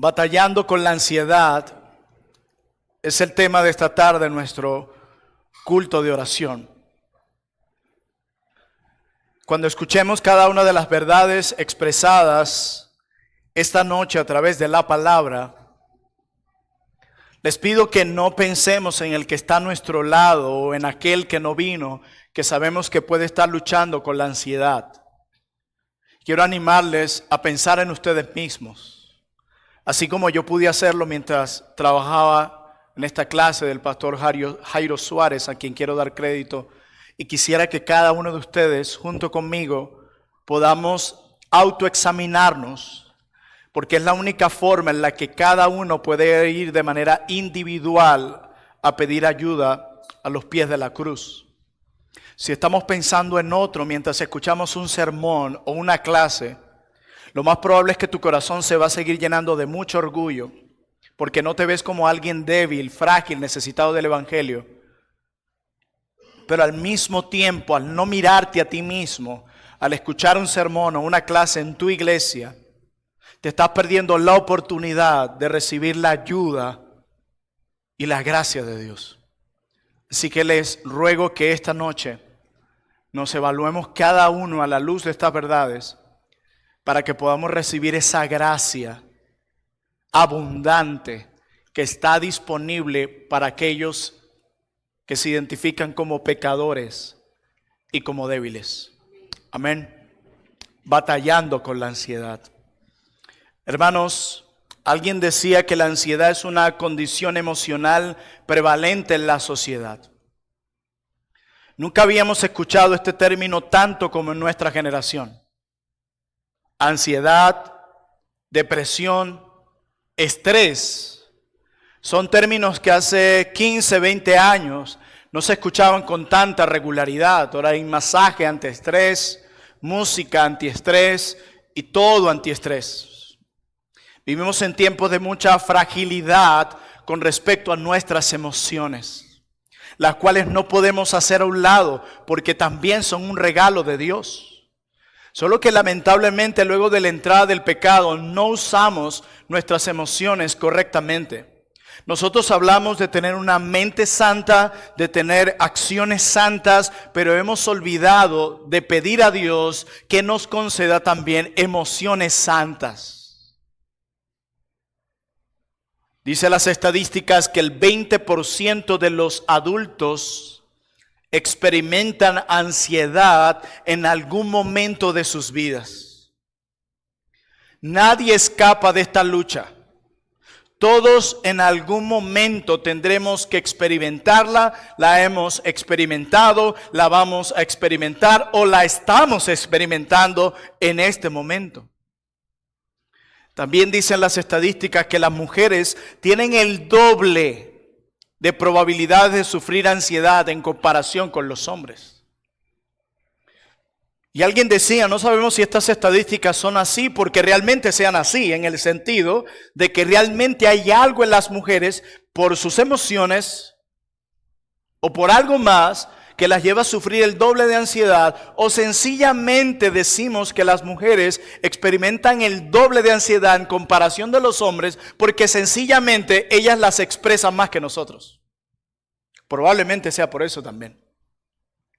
Batallando con la ansiedad es el tema de esta tarde en nuestro culto de oración. Cuando escuchemos cada una de las verdades expresadas esta noche a través de la palabra, les pido que no pensemos en el que está a nuestro lado o en aquel que no vino, que sabemos que puede estar luchando con la ansiedad. Quiero animarles a pensar en ustedes mismos. Así como yo pude hacerlo mientras trabajaba en esta clase del pastor Jairo Suárez, a quien quiero dar crédito, y quisiera que cada uno de ustedes, junto conmigo, podamos autoexaminarnos, porque es la única forma en la que cada uno puede ir de manera individual a pedir ayuda a los pies de la cruz. Si estamos pensando en otro mientras escuchamos un sermón o una clase, lo más probable es que tu corazón se va a seguir llenando de mucho orgullo, porque no te ves como alguien débil, frágil, necesitado del evangelio. Pero al mismo tiempo, al no mirarte a ti mismo, al escuchar un sermón o una clase en tu iglesia, te estás perdiendo la oportunidad de recibir la ayuda y la gracia de Dios. Así que les ruego que esta noche nos evaluemos cada uno a la luz de estas verdades, para que podamos recibir esa gracia abundante que está disponible para aquellos que se identifican como pecadores y como débiles. Amén. Batallando con la ansiedad. Hermanos, alguien decía que la ansiedad es una condición emocional prevalente en la sociedad. Nunca habíamos escuchado este término tanto como en nuestra generación. Ansiedad, depresión, estrés, son términos que hace 15, 20 años no se escuchaban con tanta regularidad. Ahora hay masaje antiestrés, música antiestrés y todo antiestrés. Vivimos en tiempos de mucha fragilidad con respecto a nuestras emociones, las cuales no podemos hacer a un lado porque también son un regalo de Dios. Solo que lamentablemente luego de la entrada del pecado no usamos nuestras emociones correctamente. Nosotros hablamos de tener una mente santa, de tener acciones santas, pero hemos olvidado de pedir a Dios que nos conceda también emociones santas. Dice las estadísticas que el 20% de los adultos experimentan ansiedad en algún momento de sus vidas. Nadie escapa de esta lucha. Todos en algún momento tendremos que experimentarla, la hemos experimentado, la vamos a experimentar o la estamos experimentando en este momento. También dicen las estadísticas que las mujeres tienen el doble de probabilidades de sufrir ansiedad en comparación con los hombres. Y alguien decía, no sabemos si estas estadísticas son así porque realmente sean así, en el sentido de que realmente hay algo en las mujeres por sus emociones o por algo más que las lleva a sufrir el doble de ansiedad, o sencillamente decimos que las mujeres experimentan el doble de ansiedad en comparación de los hombres porque sencillamente ellas las expresan más que nosotros. Probablemente sea por eso también.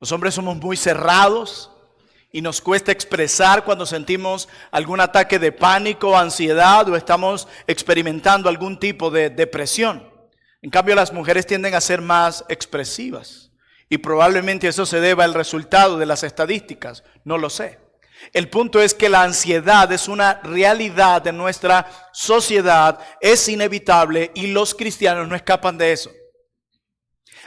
Los hombres somos muy cerrados y nos cuesta expresar cuando sentimos algún ataque de pánico, ansiedad o estamos experimentando algún tipo de depresión. En cambio, las mujeres tienden a ser más expresivas. Y probablemente eso se deba al resultado de las estadísticas, no lo sé. El punto es que la ansiedad es una realidad de nuestra sociedad, es inevitable y los cristianos no escapan de eso.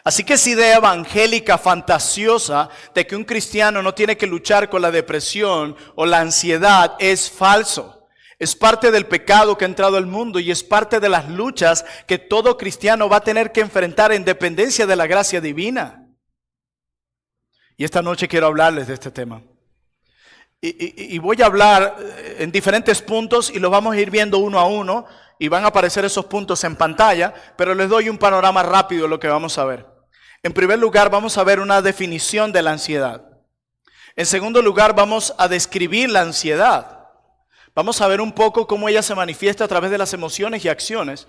Así que esa idea evangélica fantasiosa de que un cristiano no tiene que luchar con la depresión o la ansiedad es falso. Es parte del pecado que ha entrado al mundo y es parte de las luchas que todo cristiano va a tener que enfrentar en dependencia de la gracia divina. Y esta noche quiero hablarles de este tema. Y voy a hablar en diferentes puntos y los vamos a ir viendo uno a uno y van a aparecer esos puntos en pantalla, pero les doy un panorama rápido de lo que vamos a ver. En primer lugar, vamos a ver una definición de la ansiedad. En segundo lugar, vamos a describir la ansiedad. Vamos a ver un poco cómo ella se manifiesta a través de las emociones y acciones.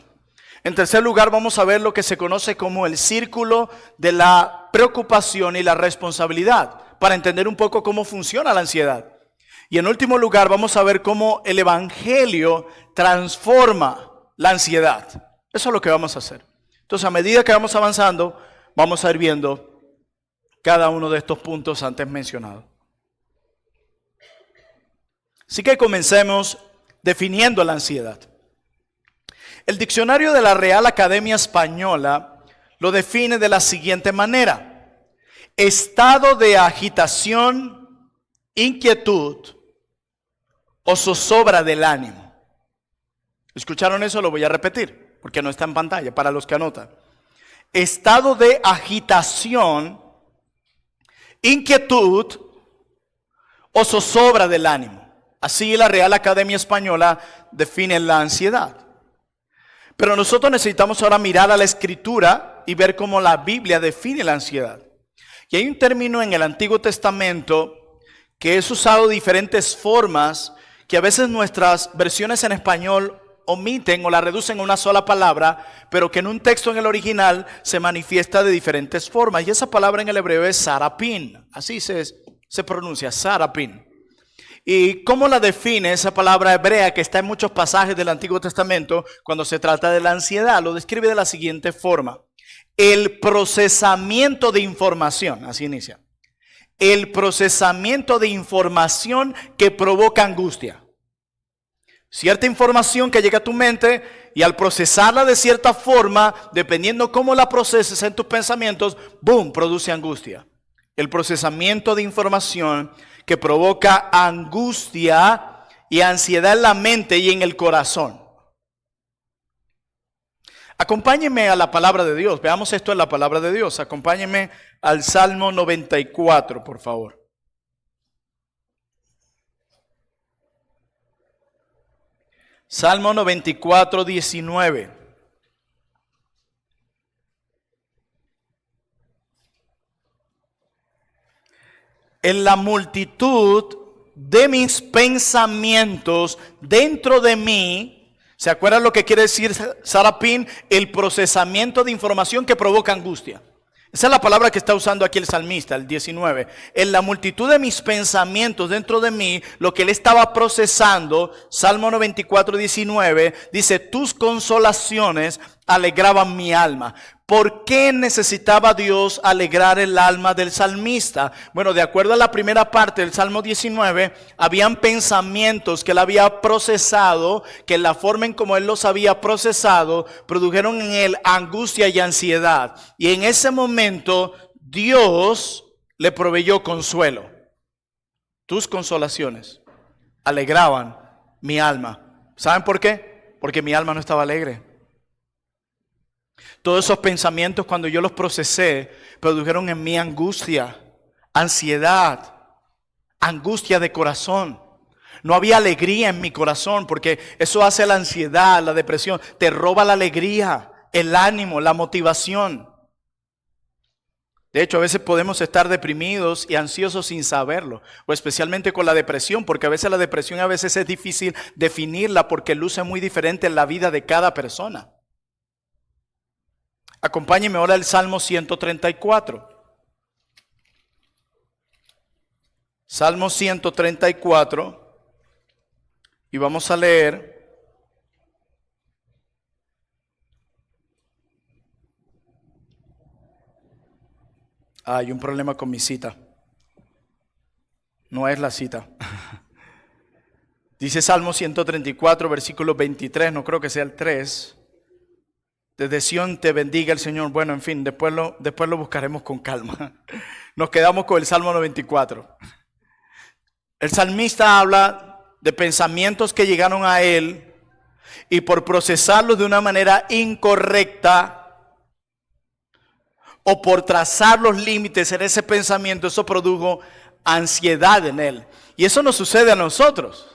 En tercer lugar, vamos a ver lo que se conoce como el círculo de la preocupación y la responsabilidad, para entender un poco cómo funciona la ansiedad. Y en último lugar, vamos a ver cómo el evangelio transforma la ansiedad. Eso es lo que vamos a hacer. Entonces, a medida que vamos avanzando, vamos a ir viendo cada uno de estos puntos antes mencionados. Así que comencemos definiendo la ansiedad. El diccionario de la Real Academia Española lo define de la siguiente manera: estado de agitación, inquietud o zozobra del ánimo. ¿Escucharon eso? Lo voy a repetir porque no está en pantalla para los que anotan. Estado de agitación, inquietud o zozobra del ánimo. Así la Real Academia Española define la ansiedad. Pero nosotros necesitamos ahora mirar a la Escritura y ver cómo la Biblia define la ansiedad. Y hay un término en el Antiguo Testamento que es usado de diferentes formas, que a veces nuestras versiones en español omiten o la reducen a una sola palabra, pero que en un texto en el original se manifiesta de diferentes formas. Y esa palabra en el hebreo es sarapín. Así se pronuncia, sarapín. ¿Y cómo la define esa palabra hebrea que está en muchos pasajes del Antiguo Testamento cuando se trata de la ansiedad? Lo describe de la siguiente forma: el procesamiento de información, así inicia. El procesamiento de información que provoca angustia. Cierta información que llega a tu mente y al procesarla de cierta forma, dependiendo cómo la proceses en tus pensamientos, ¡boom!, produce angustia. El procesamiento de información que provoca angustia y ansiedad en la mente y en el corazón. Acompáñenme a la palabra de Dios. Veamos esto en la palabra de Dios. Acompáñenme al Salmo 94, por favor. Salmo 94, 19. En la multitud de mis pensamientos dentro de mí, ¿se acuerdan lo que quiere decir sarapín? El procesamiento de información que provoca angustia. Esa es la palabra que está usando aquí el salmista, el 19. En la multitud de mis pensamientos dentro de mí, lo que él estaba procesando, Salmo 94, 19, dice: tus consolaciones alegraban mi alma. ¿Por qué necesitaba Dios alegrar el alma del salmista? Bueno, de acuerdo a la primera parte del Salmo 19, habían pensamientos que él había procesado, que la forma en como él los había procesado, produjeron en él angustia y ansiedad. Y en ese momento, Dios le proveyó consuelo. Tus consolaciones alegraban mi alma. ¿Saben por qué? Porque mi alma no estaba alegre. Todos esos pensamientos, cuando yo los procesé, produjeron en mí angustia, ansiedad, angustia de corazón. No había alegría en mi corazón, porque eso hace la ansiedad, la depresión. Te roba la alegría, el ánimo, la motivación. De hecho, a veces podemos estar deprimidos y ansiosos sin saberlo, o especialmente con la depresión, porque a veces la depresión es difícil definirla porque luce muy diferente en la vida de cada persona. Acompáñenme ahora al Salmo 134. Salmo 134. Y vamos a leer hay un problema con mi cita. No es la cita. Dice Salmo 134, versículo 23, no creo que sea el 3. Desde Sión te bendiga el Señor. Bueno, en fin, después lo buscaremos con calma. Nos quedamos con el Salmo 94. El salmista habla de pensamientos que llegaron a él y por procesarlos de una manera incorrecta o por trazar los límites en ese pensamiento, eso produjo ansiedad en él. Y eso nos sucede a nosotros.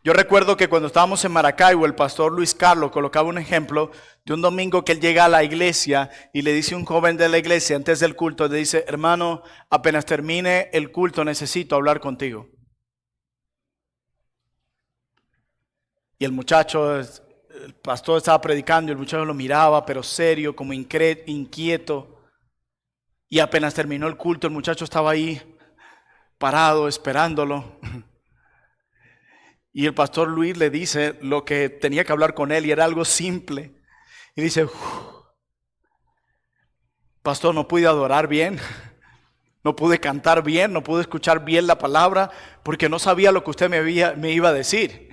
Yo recuerdo que cuando estábamos en Maracaibo, el pastor Luis Carlos colocaba un ejemplo de un domingo que él llega a la iglesia y le dice a un joven de la iglesia antes del culto, le dice: hermano, apenas termine el culto necesito hablar contigo. Y el pastor estaba predicando y el muchacho lo miraba, pero serio, como inquieto. Y apenas terminó el culto, el muchacho estaba ahí parado, esperándolo. Y el pastor Luis le dice lo que tenía que hablar con él y era algo simple. Y dice, pastor, no pude adorar bien, no pude cantar bien, no pude escuchar bien la palabra porque no sabía lo que usted me iba a decir.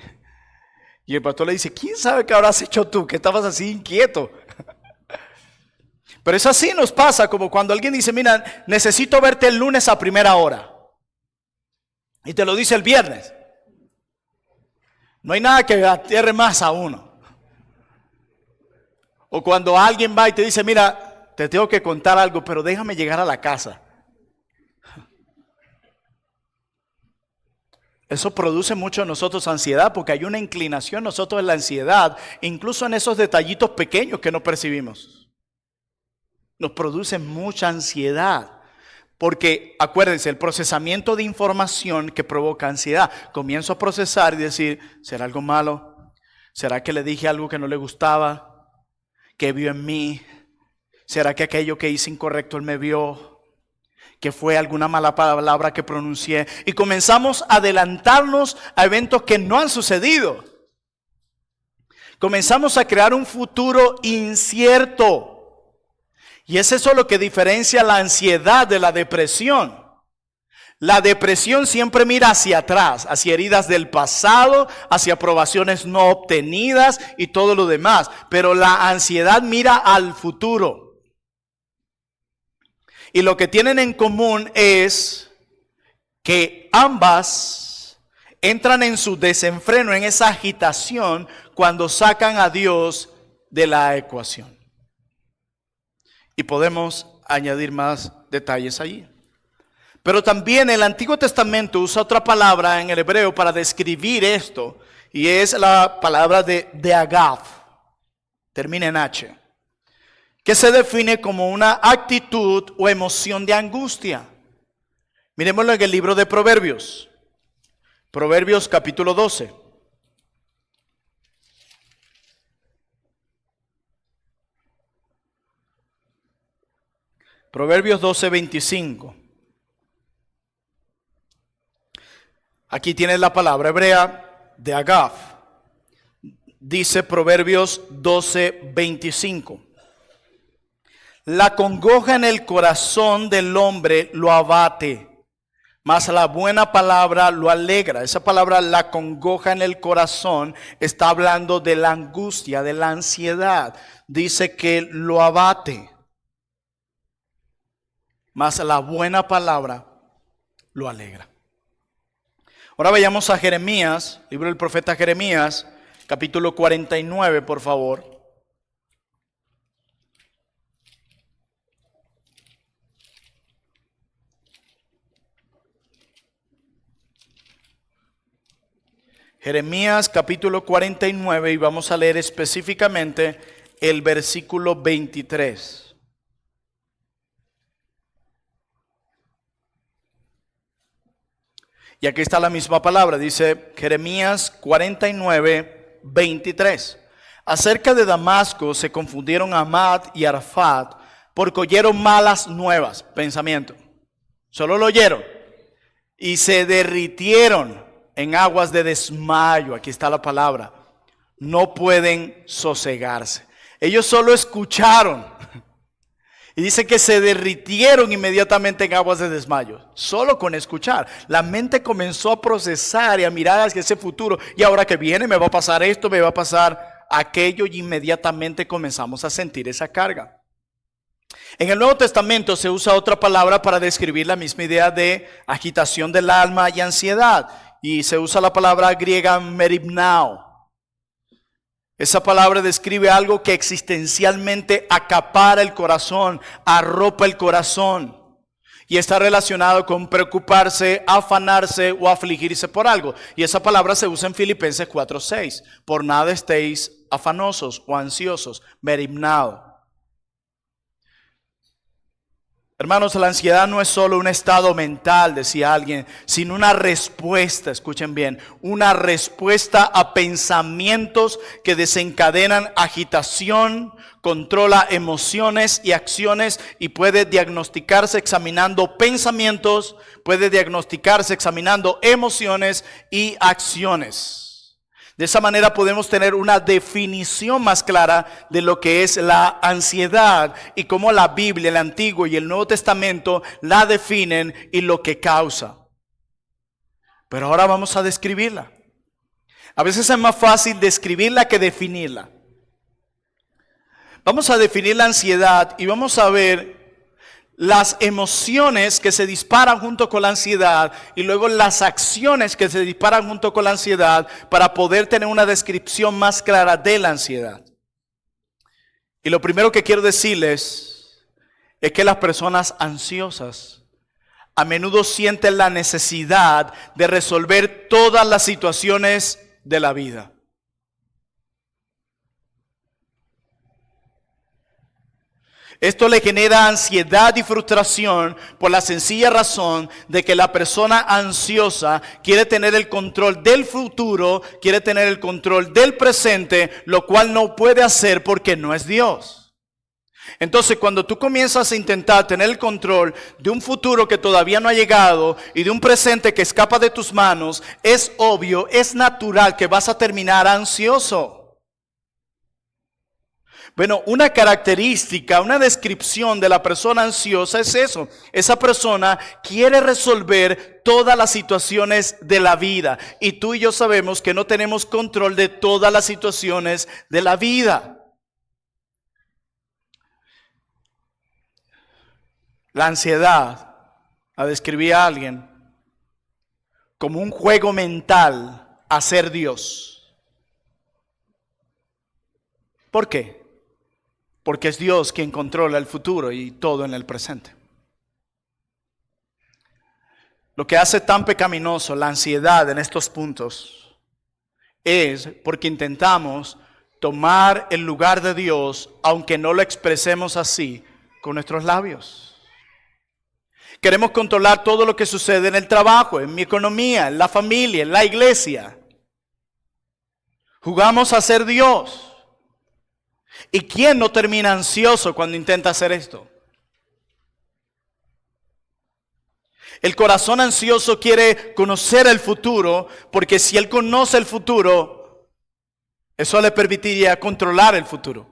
Y el pastor le dice, ¿quién sabe qué habrás hecho tú? Que estabas así inquieto. Pero es así nos pasa, como cuando alguien dice, mira, necesito verte el lunes a primera hora. Y te lo dice el viernes. No hay nada que aterre más a uno. O cuando alguien va y te dice, mira, te tengo que contar algo, pero déjame llegar a la casa. Eso produce mucho en nosotros ansiedad, porque hay una inclinación nosotros en la ansiedad, incluso en esos detallitos pequeños que no percibimos. Nos produce mucha ansiedad. Porque acuérdense, el procesamiento de información que provoca ansiedad. Comienzo a procesar y decir, ¿será algo malo? ¿Será que le dije algo que no le gustaba? ¿Qué vio en mí? ¿Será que aquello que hice incorrecto él me vio? ¿Que fue alguna mala palabra que pronuncié? Y comenzamos a adelantarnos a eventos que no han sucedido. Comenzamos a crear un futuro incierto. Y es eso lo que diferencia la ansiedad de la depresión. La depresión siempre mira hacia atrás, hacia heridas del pasado, hacia aprobaciones no obtenidas y todo lo demás. Pero la ansiedad mira al futuro. Y lo que tienen en común es que ambas entran en su desenfreno, en esa agitación, cuando sacan a Dios de la ecuación. Y podemos añadir más detalles allí. Pero también el Antiguo Testamento usa otra palabra en el hebreo para describir esto. Y es la palabra de agav. Termina en H. Que se define como una actitud o emoción de angustia. Miremoslo en el libro de Proverbios. Proverbios capítulo 12. Proverbios 12:25. Aquí tienes la palabra hebrea de agav. Dice Proverbios 12:25. La congoja en el corazón del hombre lo abate, mas la buena palabra lo alegra. Esa palabra, la congoja en el corazón, está hablando de la angustia, de la ansiedad. Dice que lo abate. Mas la buena palabra lo alegra. Ahora vayamos a Jeremías, libro del profeta Jeremías, capítulo 49, por favor. Jeremías capítulo 49 y vamos a leer específicamente el versículo 23. Y aquí está la misma palabra, dice Jeremías 49, 23. Acerca de Damasco se confundieron Amad y Arfat porque oyeron malas nuevas, pensamiento. Solo lo oyeron y se derritieron en aguas de desmayo. Aquí está la palabra. No pueden sosegarse. Ellos solo escucharon. Y dice que se derritieron inmediatamente en aguas de desmayo. Solo con escuchar. La mente comenzó a procesar y a mirar hacia ese futuro. Y ahora que viene me va a pasar esto, me va a pasar aquello. Y inmediatamente comenzamos a sentir esa carga. En el Nuevo Testamento se usa otra palabra para describir la misma idea de agitación del alma y ansiedad. Y se usa la palabra griega meribnao. Esa palabra describe algo que existencialmente acapara el corazón, arropa el corazón. Y está relacionado con preocuparse, afanarse o afligirse por algo. Y esa palabra se usa en Filipenses 4:6. Por nada estéis afanosos o ansiosos, meribnao. Hermanos, la ansiedad no es solo un estado mental, decía alguien, sino una respuesta, escuchen bien, una respuesta a pensamientos que desencadenan agitación, controla emociones y acciones y puede diagnosticarse examinando pensamientos, puede diagnosticarse examinando emociones y acciones. De esa manera podemos tener una definición más clara de lo que es la ansiedad y cómo la Biblia, el Antiguo y el Nuevo Testamento la definen y lo que causa. Pero ahora vamos a describirla. A veces es más fácil describirla que definirla. Vamos a definir la ansiedad y vamos a ver las emociones que se disparan junto con la ansiedad y luego las acciones que se disparan junto con la ansiedad para poder tener una descripción más clara de la ansiedad. Y lo primero que quiero decirles es que las personas ansiosas a menudo sienten la necesidad de resolver todas las situaciones de la vida. Esto le genera ansiedad y frustración por la sencilla razón de que la persona ansiosa quiere tener el control del futuro, quiere tener el control del presente, lo cual no puede hacer porque no es Dios. Entonces, cuando tú comienzas a intentar tener el control de un futuro que todavía no ha llegado y de un presente que escapa de tus manos, es obvio, es natural que vas a terminar ansioso. Bueno, una característica, una descripción de la persona ansiosa es eso. Esa persona quiere resolver todas las situaciones de la vida. Y tú y yo sabemos que no tenemos control de todas las situaciones de la vida. La ansiedad, la describía alguien como un juego mental a ser Dios. ¿Por qué? Porque es Dios quien controla el futuro y todo en el presente. Lo que hace tan pecaminoso la ansiedad en estos puntos es porque intentamos tomar el lugar de Dios, aunque no lo expresemos así con nuestros labios. Queremos controlar todo lo que sucede en el trabajo, en mi economía, en la familia, en la iglesia. Jugamos a ser Dios. ¿Y quién no termina ansioso cuando intenta hacer esto? El corazón ansioso quiere conocer el futuro, porque si él conoce el futuro, eso le permitiría controlar el futuro.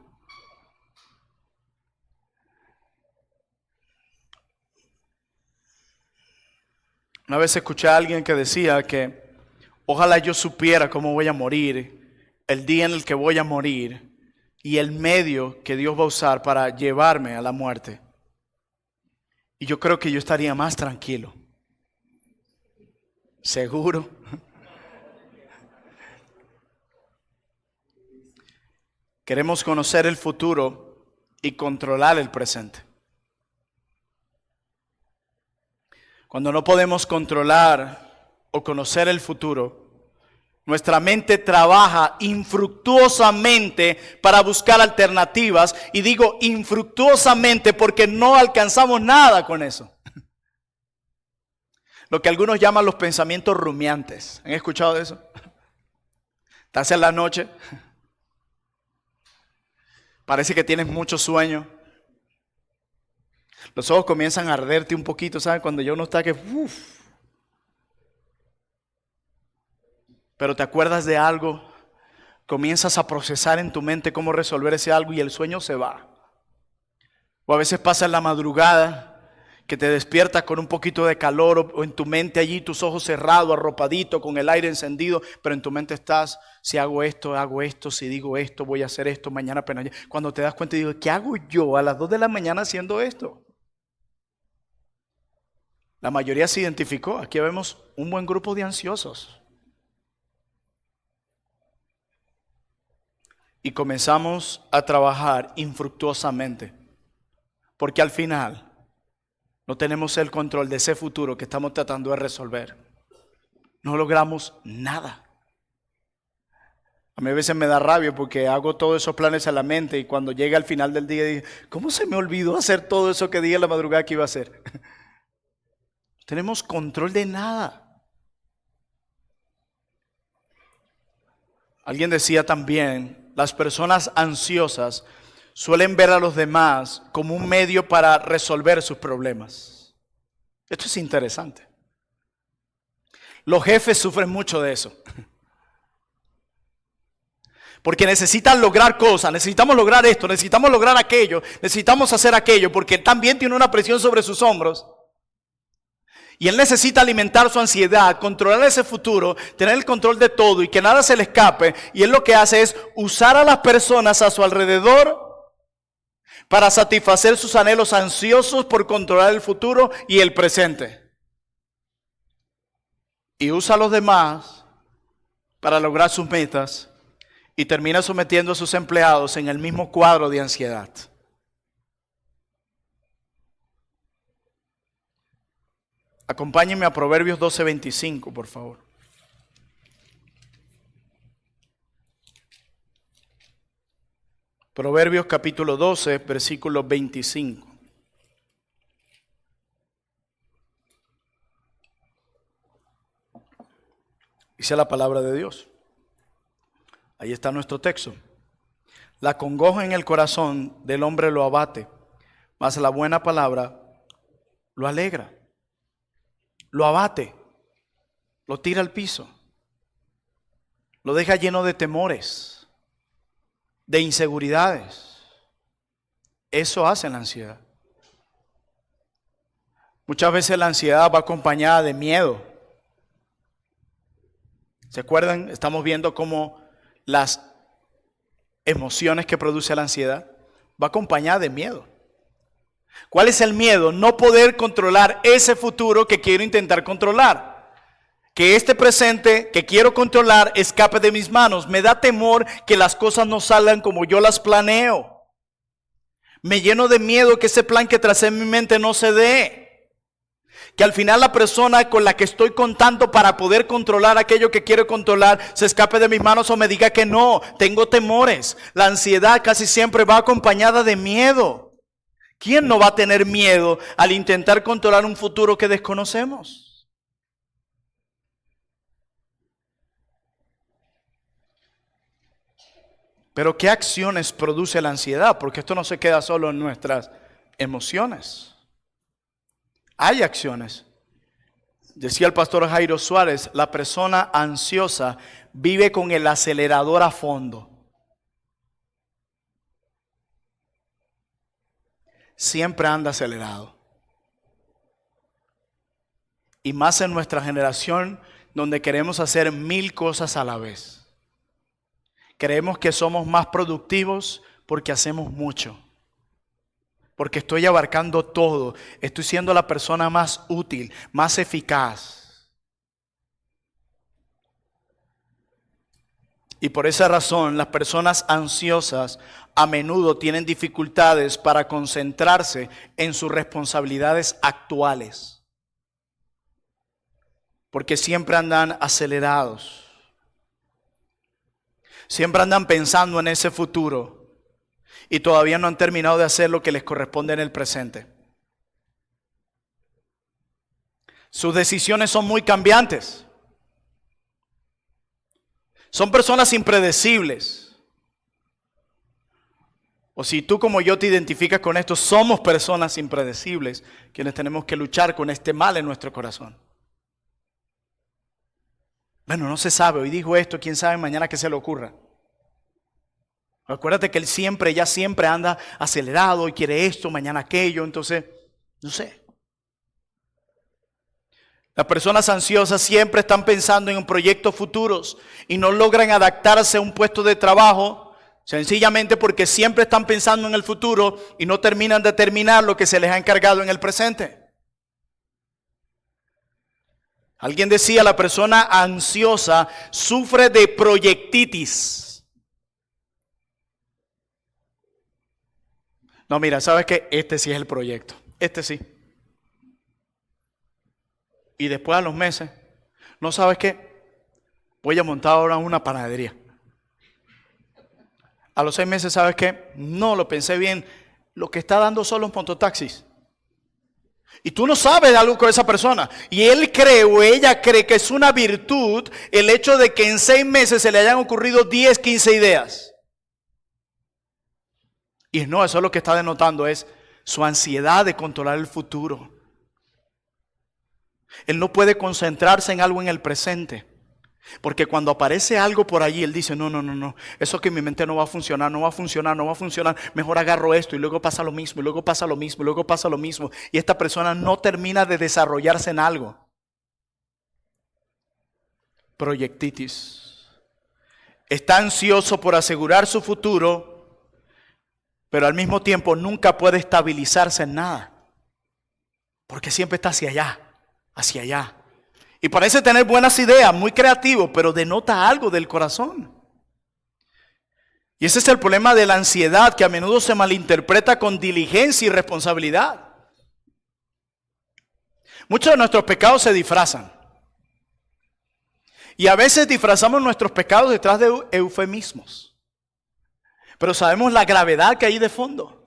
Una vez escuché a alguien que decía que ojalá yo supiera cómo voy a morir, el día en el que voy a morir, y el medio que Dios va a usar para llevarme a la muerte. Y yo creo que yo estaría más tranquilo. Seguro. Queremos conocer el futuro y controlar el presente. Cuando no podemos controlar o conocer el futuro, nuestra mente trabaja infructuosamente para buscar alternativas. Y digo infructuosamente porque no alcanzamos nada con eso. Lo que algunos llaman los pensamientos rumiantes. ¿Han escuchado de eso? Estás en la noche. Parece que tienes mucho sueño. Los ojos comienzan a arderte un poquito, ¿sabes? Cuando ya uno está que... Pero te acuerdas de algo, comienzas a procesar en tu mente cómo resolver ese algo y el sueño se va. O a veces pasa en la madrugada que te despiertas con un poquito de calor o en tu mente allí tus ojos cerrados, arropadito, con el aire encendido, pero en tu mente estás, si hago esto, si digo esto, voy a hacer esto, mañana apenas. Cuando te das cuenta y digo, ¿qué hago yo a las 2 de la mañana haciendo esto? La mayoría se identificó. Aquí vemos un buen grupo de ansiosos. Y comenzamos a trabajar infructuosamente. Porque al final no tenemos el control de ese futuro que estamos tratando de resolver. No logramos nada. A mí a veces me da rabia porque hago todos esos planes en la mente y cuando llega al final del día digo, ¿cómo se me olvidó hacer todo eso que dije en la madrugada que iba a hacer? No tenemos control de nada. Alguien decía también, las personas ansiosas suelen ver a los demás como un medio para resolver sus problemas. Esto es interesante. Los jefes sufren mucho de eso. Porque necesitan lograr cosas, necesitamos lograr esto, necesitamos lograr aquello, necesitamos hacer aquello, porque él también tiene una presión sobre sus hombros. Y él necesita alimentar su ansiedad, controlar ese futuro, tener el control de todo y que nada se le escape. Y él lo que hace es usar a las personas a su alrededor para satisfacer sus anhelos ansiosos por controlar el futuro y el presente. Y usa a los demás para lograr sus metas. Y termina sometiendo a sus empleados en el mismo cuadro de ansiedad. Acompáñenme a Proverbios 12:25, por favor. Proverbios capítulo 12, versículo 25. Dice la palabra de Dios. Ahí está nuestro texto. La congoja en el corazón del hombre lo abate, mas la buena palabra lo alegra. Lo abate, lo tira al piso, lo deja lleno de temores, de inseguridades. Eso hace la ansiedad. Muchas veces la ansiedad va acompañada de miedo. ¿Se acuerdan? Estamos viendo cómo las emociones que produce la ansiedad va acompañada de miedo. ¿Cuál es el miedo? No poder controlar ese futuro que quiero intentar controlar. Que este presente que quiero controlar escape de mis manos. Me da temor que las cosas no salgan como yo las planeo. Me lleno de miedo que ese plan que tracé en mi mente no se dé. Que al final la persona con la que estoy contando para poder controlar aquello que quiero controlar se escape de mis manos o me diga que no. Tengo temores. La ansiedad casi siempre va acompañada de miedo. ¿Quién no va a tener miedo al intentar controlar un futuro que desconocemos? Pero ¿qué acciones produce la ansiedad? Porque esto no se queda solo en nuestras emociones. Hay acciones. Decía el pastor Jairo Suárez, la persona ansiosa vive con el acelerador a fondo. Siempre anda acelerado. Y más en nuestra generación donde queremos hacer 1000 cosas a la vez. Creemos que somos más productivos porque hacemos mucho. Porque estoy abarcando todo. Estoy siendo la persona más útil, más eficaz. Y por esa razón, las personas ansiosas a menudo tienen dificultades para concentrarse en sus responsabilidades actuales. Porque siempre andan acelerados. Siempre andan pensando en ese futuro. Y todavía no han terminado de hacer lo que les corresponde en el presente. Sus decisiones son muy cambiantes. Son personas impredecibles. O si tú como yo te identificas con esto, somos personas impredecibles, quienes tenemos que luchar con este mal en nuestro corazón. Bueno, no se sabe, hoy dijo esto, quién sabe mañana qué se le ocurra. Acuérdate que él ella siempre anda acelerado y quiere esto, mañana aquello, entonces, no sé. Las personas ansiosas siempre están pensando en proyectos futuros y no logran adaptarse a un puesto de trabajo sencillamente porque siempre están pensando en el futuro y no terminan de terminar lo que se les ha encargado en el presente. Alguien decía, la persona ansiosa sufre de proyectitis. No, mira, ¿sabes qué? Este sí es el proyecto. Este sí. Y después a los meses, ¿no sabes qué? Voy a montar ahora una panadería. A los 6 meses, ¿sabes qué? No, lo pensé bien. Lo que está dando son los mototaxis. Y tú no sabes algo con esa persona. Y él cree o ella cree que es una virtud el hecho de que en 6 meses se le hayan ocurrido 10, 15 ideas. Y no, eso es lo que está denotando, es su ansiedad de controlar el futuro. Él no puede concentrarse en algo en el presente. Porque cuando aparece algo por allí, él dice, no, eso que en mi mente no va a funcionar, no va a funcionar, mejor agarro esto y luego pasa lo mismo, y luego pasa lo mismo, y luego pasa lo mismo. Y esta persona no termina de desarrollarse en algo. Proyectitis. Está ansioso por asegurar su futuro, pero al mismo tiempo nunca puede estabilizarse en nada. Porque siempre está hacia allá, hacia allá. Y parece tener buenas ideas, muy creativo, pero denota algo del corazón. Y ese es el problema de la ansiedad, que a menudo se malinterpreta con diligencia y responsabilidad. Muchos de nuestros pecados se disfrazan. Y a veces disfrazamos nuestros pecados detrás de eufemismos. Pero sabemos la gravedad que hay de fondo.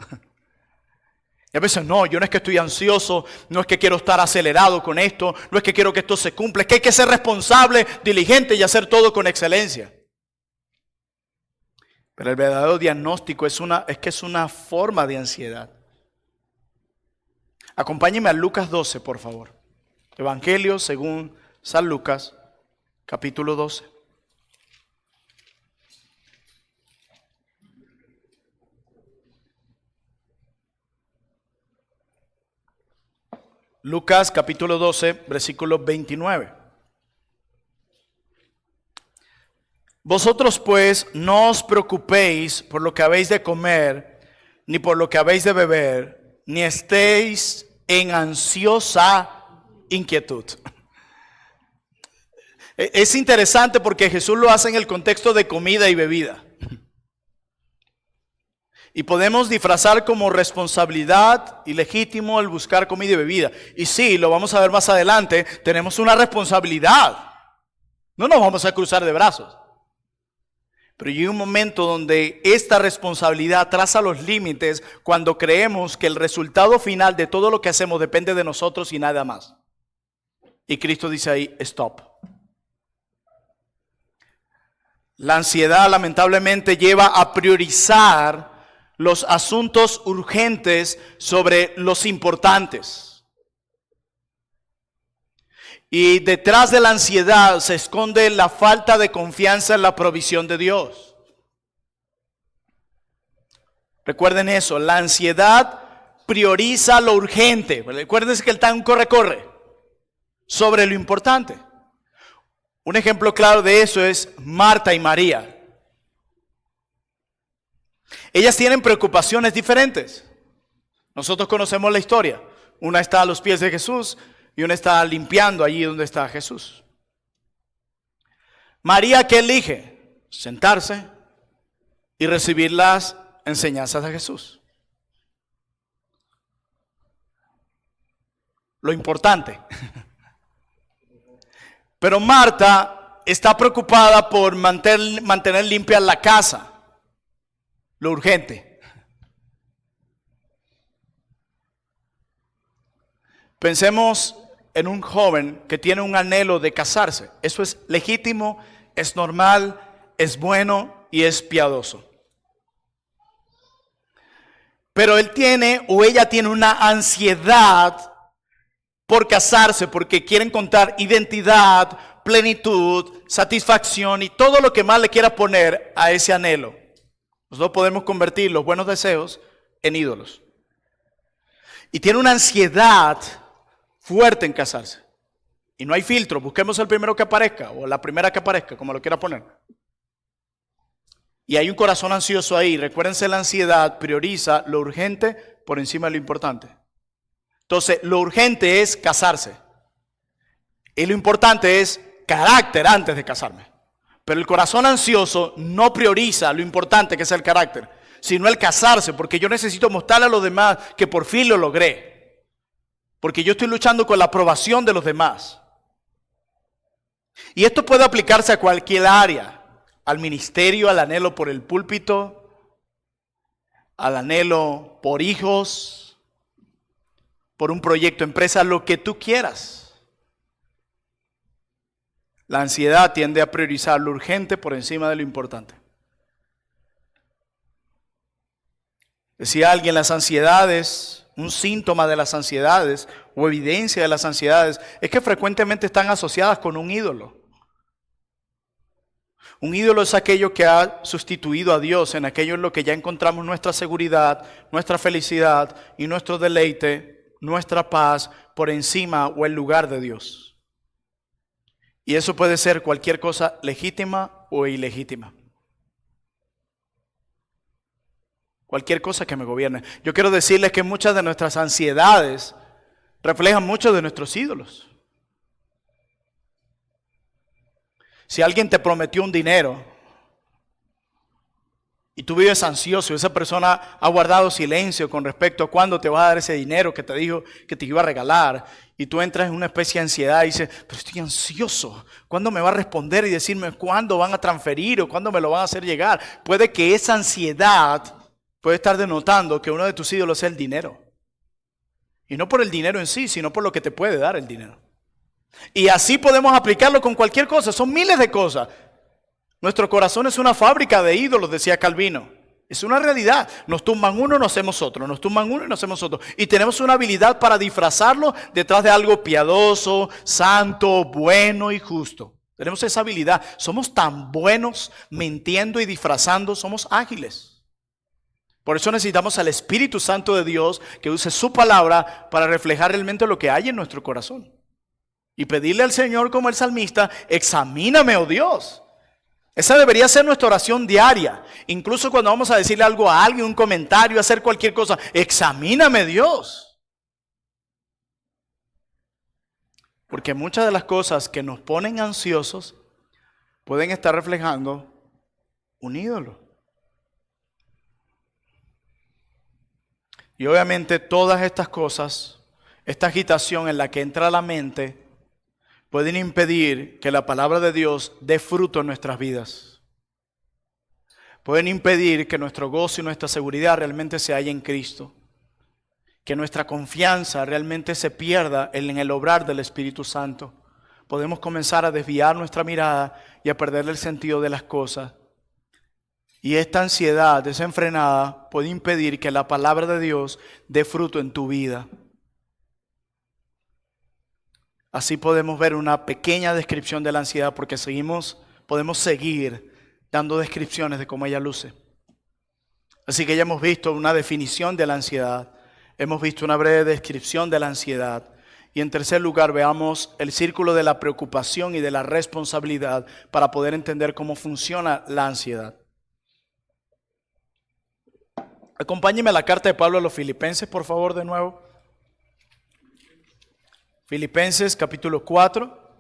Y a veces no, yo no es que estoy ansioso, no es que quiero estar acelerado con esto, no es que quiero que esto se cumpla, es que hay que ser responsable, diligente y hacer todo con excelencia. Pero el verdadero diagnóstico es que es una forma de ansiedad. Acompáñenme a Lucas 12, por favor. Evangelio según San Lucas, capítulo 12. Lucas capítulo 12, versículo 29. Vosotros pues no os preocupéis por lo que habéis de comer, ni por lo que habéis de beber, ni estéis en ansiosa inquietud. Es interesante porque Jesús lo hace en el contexto de comida y bebida. Y podemos disfrazar como responsabilidad y legítimo el buscar comida y bebida. Y sí, lo vamos a ver más adelante, tenemos una responsabilidad. No nos vamos a cruzar de brazos. Pero llega un momento donde esta responsabilidad traza los límites cuando creemos que el resultado final de todo lo que hacemos depende de nosotros y nada más. Y Cristo dice ahí, stop. La ansiedad lamentablemente lleva a priorizar los asuntos urgentes sobre los importantes. Y detrás de la ansiedad se esconde la falta de confianza en la provisión de Dios. Recuerden eso, la ansiedad prioriza lo urgente. Recuérdense que el tan corre sobre lo importante. Un ejemplo claro de eso es Marta y María. Ellas tienen preocupaciones diferentes. Nosotros conocemos la historia. Una está a los pies de Jesús y una está limpiando allí donde está Jesús. María, ¿qué elige? Sentarse y recibir las enseñanzas de Jesús. Lo importante. Pero Marta está preocupada por mantener limpia la casa. Lo urgente. Pensemos en un joven que tiene un anhelo de casarse. Eso es legítimo, es normal, es bueno y es piadoso. Pero él tiene o ella tiene una ansiedad por casarse porque quiere encontrar identidad, plenitud, satisfacción y todo lo que más le quiera poner a ese anhelo. Nosotros podemos convertir los buenos deseos en ídolos. Y tiene una ansiedad fuerte en casarse. Y no hay filtro, busquemos el primero que aparezca o la primera que aparezca, como lo quiera poner. Y hay un corazón ansioso ahí. Recuérdense, la ansiedad prioriza lo urgente por encima de lo importante. Entonces, lo urgente es casarse. Y lo importante es carácter antes de casarme. Pero el corazón ansioso no prioriza lo importante que es el carácter, sino el casarse, porque yo necesito mostrarle a los demás que por fin lo logré. Porque yo estoy luchando con la aprobación de los demás. Y esto puede aplicarse a cualquier área, al ministerio, al anhelo por el púlpito, al anhelo por hijos, por un proyecto, empresa, lo que tú quieras. La ansiedad tiende a priorizar lo urgente por encima de lo importante. Decía alguien, las ansiedades, un síntoma de las ansiedades o evidencia de las ansiedades es que frecuentemente están asociadas con un ídolo. Un ídolo es aquello que ha sustituido a Dios, en aquello en lo que ya encontramos nuestra seguridad, nuestra felicidad y nuestro deleite, nuestra paz por encima o en lugar de Dios. Y eso puede ser cualquier cosa legítima o ilegítima. Cualquier cosa que me gobierne. Yo quiero decirles que muchas de nuestras ansiedades reflejan muchos de nuestros ídolos. Si alguien te prometió un dinero y tú vives ansioso y esa persona ha guardado silencio con respecto a cuándo te va a dar ese dinero que te dijo que te iba a regalar, y tú entras en una especie de ansiedad y dices, pero estoy ansioso, ¿cuándo me va a responder y decirme cuándo van a transferir o cuándo me lo van a hacer llegar? Puede que esa ansiedad puede estar denotando que uno de tus ídolos es el dinero. Y no por el dinero en sí, sino por lo que te puede dar el dinero. Y así podemos aplicarlo con cualquier cosa, son miles de cosas. Nuestro corazón es una fábrica de ídolos, decía Calvino. Es una realidad. Nos tumban uno, nos hacemos otro. Nos tumban uno y nos hacemos otro. Y tenemos una habilidad para disfrazarlo detrás de algo piadoso, santo, bueno y justo. Tenemos esa habilidad. Somos tan buenos mintiendo y disfrazando, somos ágiles. Por eso necesitamos al Espíritu Santo de Dios que use su palabra para reflejar realmente lo que hay en nuestro corazón. Y pedirle al Señor como el salmista, examíname, oh Dios. Esa debería ser nuestra oración diaria. Incluso cuando vamos a decirle algo a alguien, un comentario, hacer cualquier cosa, examíname, Dios. Porque muchas de las cosas que nos ponen ansiosos pueden estar reflejando un ídolo. Y obviamente todas estas cosas, esta agitación en la que entra la mente, pueden impedir que la palabra de Dios dé fruto en nuestras vidas. Pueden impedir que nuestro gozo y nuestra seguridad realmente se halla en Cristo. Que nuestra confianza realmente se pierda en el obrar del Espíritu Santo. Podemos comenzar a desviar nuestra mirada y a perder el sentido de las cosas. Y esta ansiedad desenfrenada puede impedir que la palabra de Dios dé fruto en tu vida. Así podemos ver una pequeña descripción de la ansiedad porque podemos seguir dando descripciones de cómo ella luce. Así que ya hemos visto una definición de la ansiedad, hemos visto una breve descripción de la ansiedad y en tercer lugar veamos el círculo de la preocupación y de la responsabilidad para poder entender cómo funciona la ansiedad. Acompáñenme a la carta de Pablo a los Filipenses, por favor, de nuevo. Filipenses capítulo 4,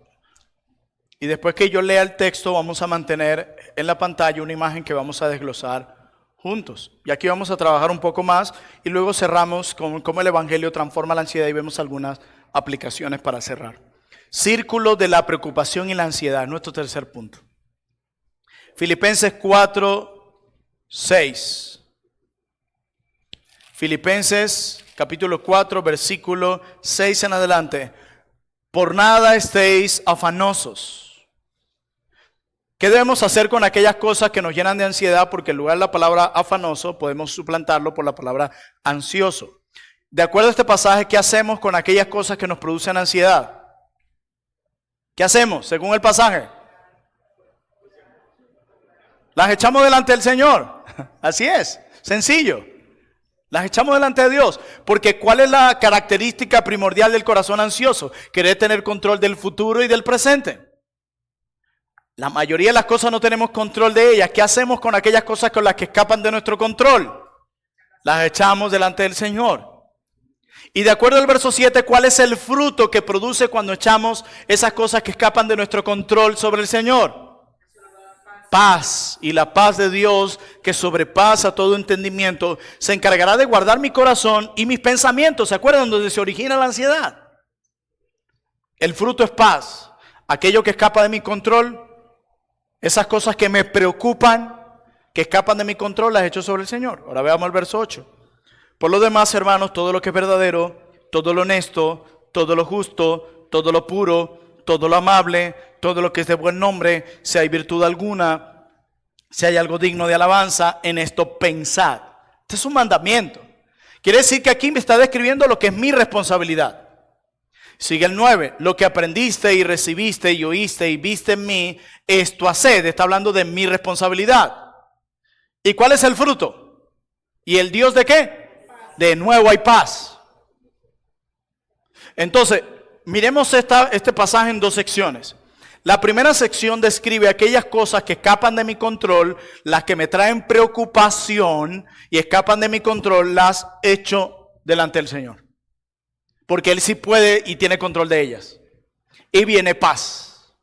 y después que yo lea el texto vamos a mantener en la pantalla una imagen que vamos a desglosar juntos. Y aquí vamos a trabajar un poco más y luego cerramos con cómo el Evangelio transforma la ansiedad y vemos algunas aplicaciones para cerrar. Círculo de la preocupación y la ansiedad, nuestro tercer punto. Filipenses 4, 6. Filipenses capítulo 4, versículo 6 en adelante. Por nada estéis afanosos. ¿Qué debemos hacer con aquellas cosas que nos llenan de ansiedad? Porque en lugar de la palabra afanoso podemos suplantarlo por la palabra ansioso. De acuerdo a este pasaje, ¿qué hacemos con aquellas cosas que nos producen ansiedad? ¿Qué hacemos según el pasaje? Las echamos delante del Señor. Así es, sencillo. Las echamos delante de Dios, porque ¿cuál es la característica primordial del corazón ansioso? Querer tener control del futuro y del presente. La mayoría de las cosas no tenemos control de ellas. ¿Qué hacemos con aquellas cosas con las que escapan de nuestro control? Las echamos delante del Señor. Y de acuerdo al verso 7, ¿cuál es el fruto que produce cuando echamos esas cosas que escapan de nuestro control sobre el Señor? Paz, y la paz de Dios que sobrepasa todo entendimiento se encargará de guardar mi corazón y mis pensamientos. ¿Se acuerdan donde se origina la ansiedad? El fruto es paz. Aquello que escapa de mi control, esas cosas que me preocupan, que escapan de mi control las echo sobre el Señor. Ahora veamos el verso 8. Por lo demás, hermanos, todo lo que es verdadero, todo lo honesto, todo lo justo, todo lo puro, todo lo amable, todo lo que es de buen nombre, si hay virtud alguna, si hay algo digno de alabanza, en esto pensad. Este es un mandamiento. Quiere decir que aquí me está describiendo lo que es mi responsabilidad. Sigue el 9. Lo que aprendiste y recibiste y oíste y viste en mí, esto haced. Está hablando de mi responsabilidad. ¿Y cuál es el fruto? ¿Y el Dios de qué? De nuevo hay paz. Entonces, miremos este pasaje en dos secciones. La primera sección describe aquellas cosas que escapan de mi control, las que me traen preocupación y escapan de mi control, las echo delante del Señor. Porque Él sí puede y tiene control de ellas. Y viene paz.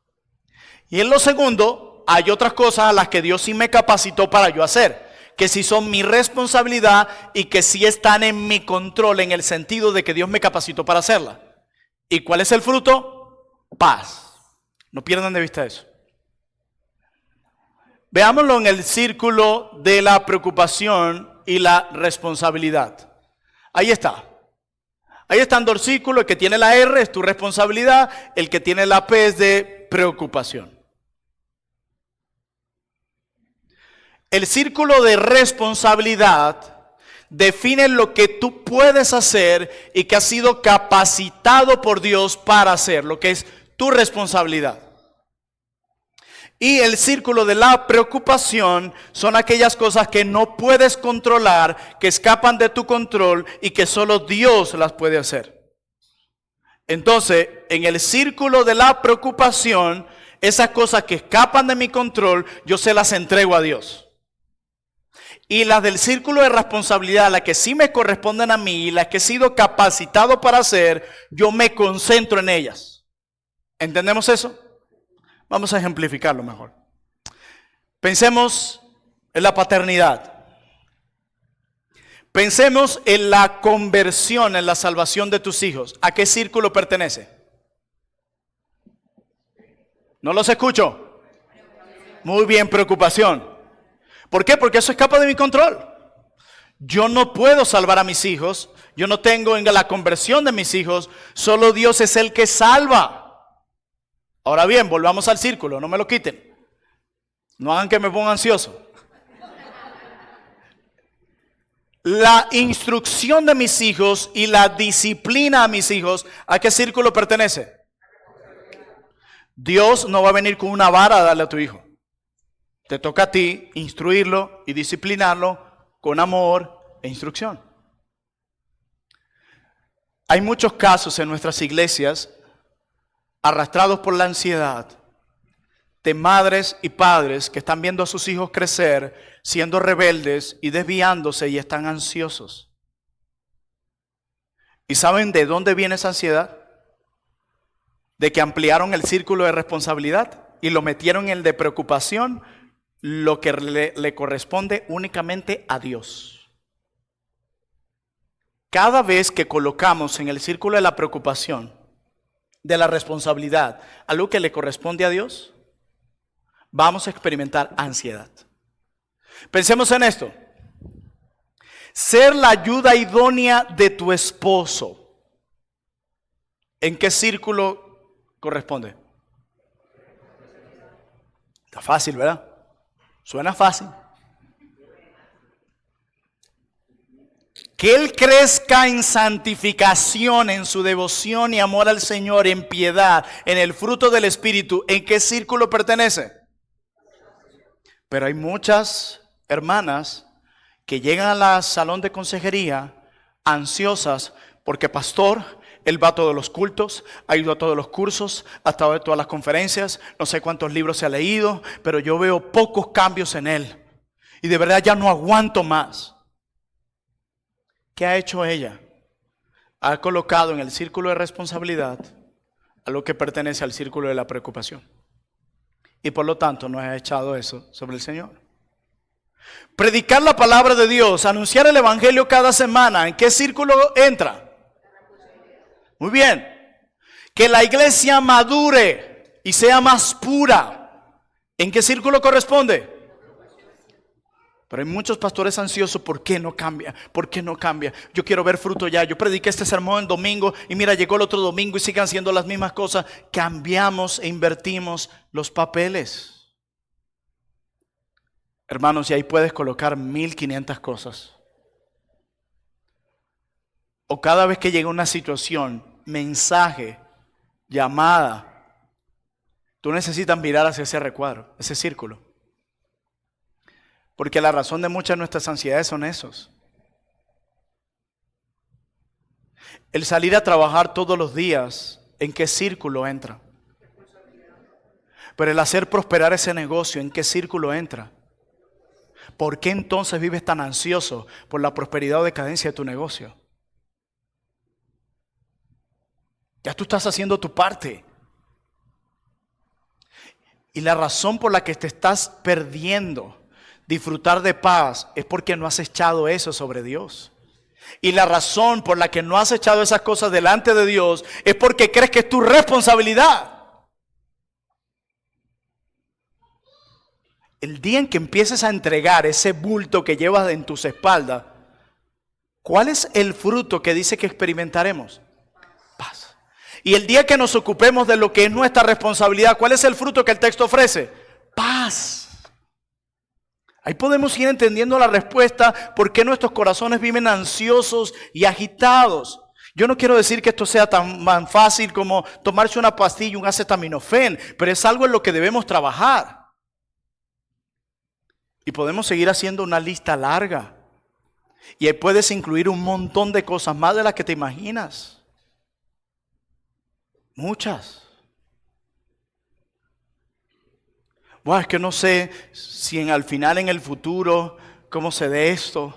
Y en lo segundo, hay otras cosas a las que Dios sí me capacitó para yo hacer, que sí son mi responsabilidad y que sí están en mi control en el sentido de que Dios me capacitó para hacerlas. ¿Y cuál es el fruto? Paz. No pierdan de vista eso. Veámoslo en el círculo de la preocupación y la responsabilidad. Ahí está. Ahí están dos círculos. El que tiene la R es tu responsabilidad. El que tiene la P es de preocupación. El círculo de responsabilidad define lo que tú puedes hacer y que has sido capacitado por Dios para hacer, lo que es tu responsabilidad. Y el círculo de la preocupación son aquellas cosas que no puedes controlar, que escapan de tu control y que solo Dios las puede hacer. Entonces, en el círculo de la preocupación, esas cosas que escapan de mi control, yo se las entrego a Dios. Y las del círculo de responsabilidad, las que sí me corresponden a mí y las que he sido capacitado para hacer, yo me concentro en ellas. ¿Entendemos eso? Vamos a ejemplificarlo mejor. Pensemos en la paternidad. Pensemos en la conversión, en la salvación de tus hijos. ¿A qué círculo pertenece? No los escucho. Muy bien, preocupación. ¿Por qué? Porque eso escapa de mi control. Yo no puedo salvar a mis hijos. Yo no tengo en la conversión de mis hijos. Solo Dios es el que salva. Ahora bien, volvamos al círculo. No me lo quiten. No hagan que me ponga ansioso. La instrucción de mis hijos y la disciplina a mis hijos, ¿a qué círculo pertenece? Dios no va a venir con una vara a darle a tu hijo. Te toca a ti instruirlo y disciplinarlo con amor e instrucción. Hay muchos casos en nuestras iglesias arrastrados por la ansiedad de madres y padres que están viendo a sus hijos crecer, siendo rebeldes y desviándose y están ansiosos. ¿Y saben de dónde viene esa ansiedad? De que ampliaron el círculo de responsabilidad y lo metieron en el de preocupación, lo que le corresponde únicamente a Dios. Cada vez que colocamos en el círculo de la preocupación, de la responsabilidad, algo que le corresponde a Dios, vamos a experimentar ansiedad. Pensemos en esto. Ser la ayuda idónea de tu esposo. ¿En qué círculo corresponde? Está fácil, ¿verdad? Suena fácil. Que Él crezca en santificación, en su devoción y amor al Señor, en piedad, en el fruto del Espíritu. ¿En qué círculo pertenece? Pero hay muchas hermanas que llegan al salón de consejería ansiosas porque pastor, él va a todos los cultos, ha ido a todos los cursos, ha estado en todas las conferencias, no sé cuántos libros se ha leído, pero yo veo pocos cambios en él. Y de verdad ya no aguanto más. ¿Qué ha hecho ella? Ha colocado en el círculo de responsabilidad a lo que pertenece al círculo de la preocupación. Y por lo tanto no ha echado eso sobre el Señor. Predicar la palabra de Dios, anunciar el evangelio cada semana, ¿en qué círculo entra? Muy bien. Que la iglesia madure y sea más pura, ¿en qué círculo corresponde? Pero hay muchos pastores ansiosos. ¿Por qué no cambia? ¿Por qué no cambia? Yo quiero ver fruto ya. Yo prediqué este sermón el domingo y mira, llegó el otro domingo y siguen siendo las mismas cosas. Cambiamos e invertimos los papeles. Hermanos, y ahí puedes colocar 1500 cosas. O cada vez que llega una situación, mensaje, llamada, tú necesitas mirar hacia ese recuadro, ese círculo. Porque la razón de muchas de nuestras ansiedades son esos. El salir a trabajar todos los días, ¿en qué círculo entra? Pero el hacer prosperar ese negocio, ¿en qué círculo entra? ¿Por qué entonces vives tan ansioso por la prosperidad o decadencia de tu negocio? Ya tú estás haciendo tu parte. Y la razón por la que te estás perdiendo disfrutar de paz es porque no has echado eso sobre Dios. Y la razón por la que no has echado esas cosas delante de Dios es porque crees que es tu responsabilidad. El día en que empieces a entregar ese bulto que llevas en tus espaldas, ¿cuál es el fruto que dice que experimentaremos? Paz. Y el día que nos ocupemos de lo que es nuestra responsabilidad, ¿cuál es el fruto que el texto ofrece? Paz. Ahí podemos ir entendiendo la respuesta por qué nuestros corazones viven ansiosos y agitados. Yo no quiero decir que esto sea tan fácil como tomarse una pastilla, un acetaminofén, pero es algo en lo que debemos trabajar. Y podemos seguir haciendo una lista larga. Y ahí puedes incluir un montón de cosas, más de las que te imaginas. Muchas. Bueno, es que no sé si al final, en el futuro, cómo se dé esto.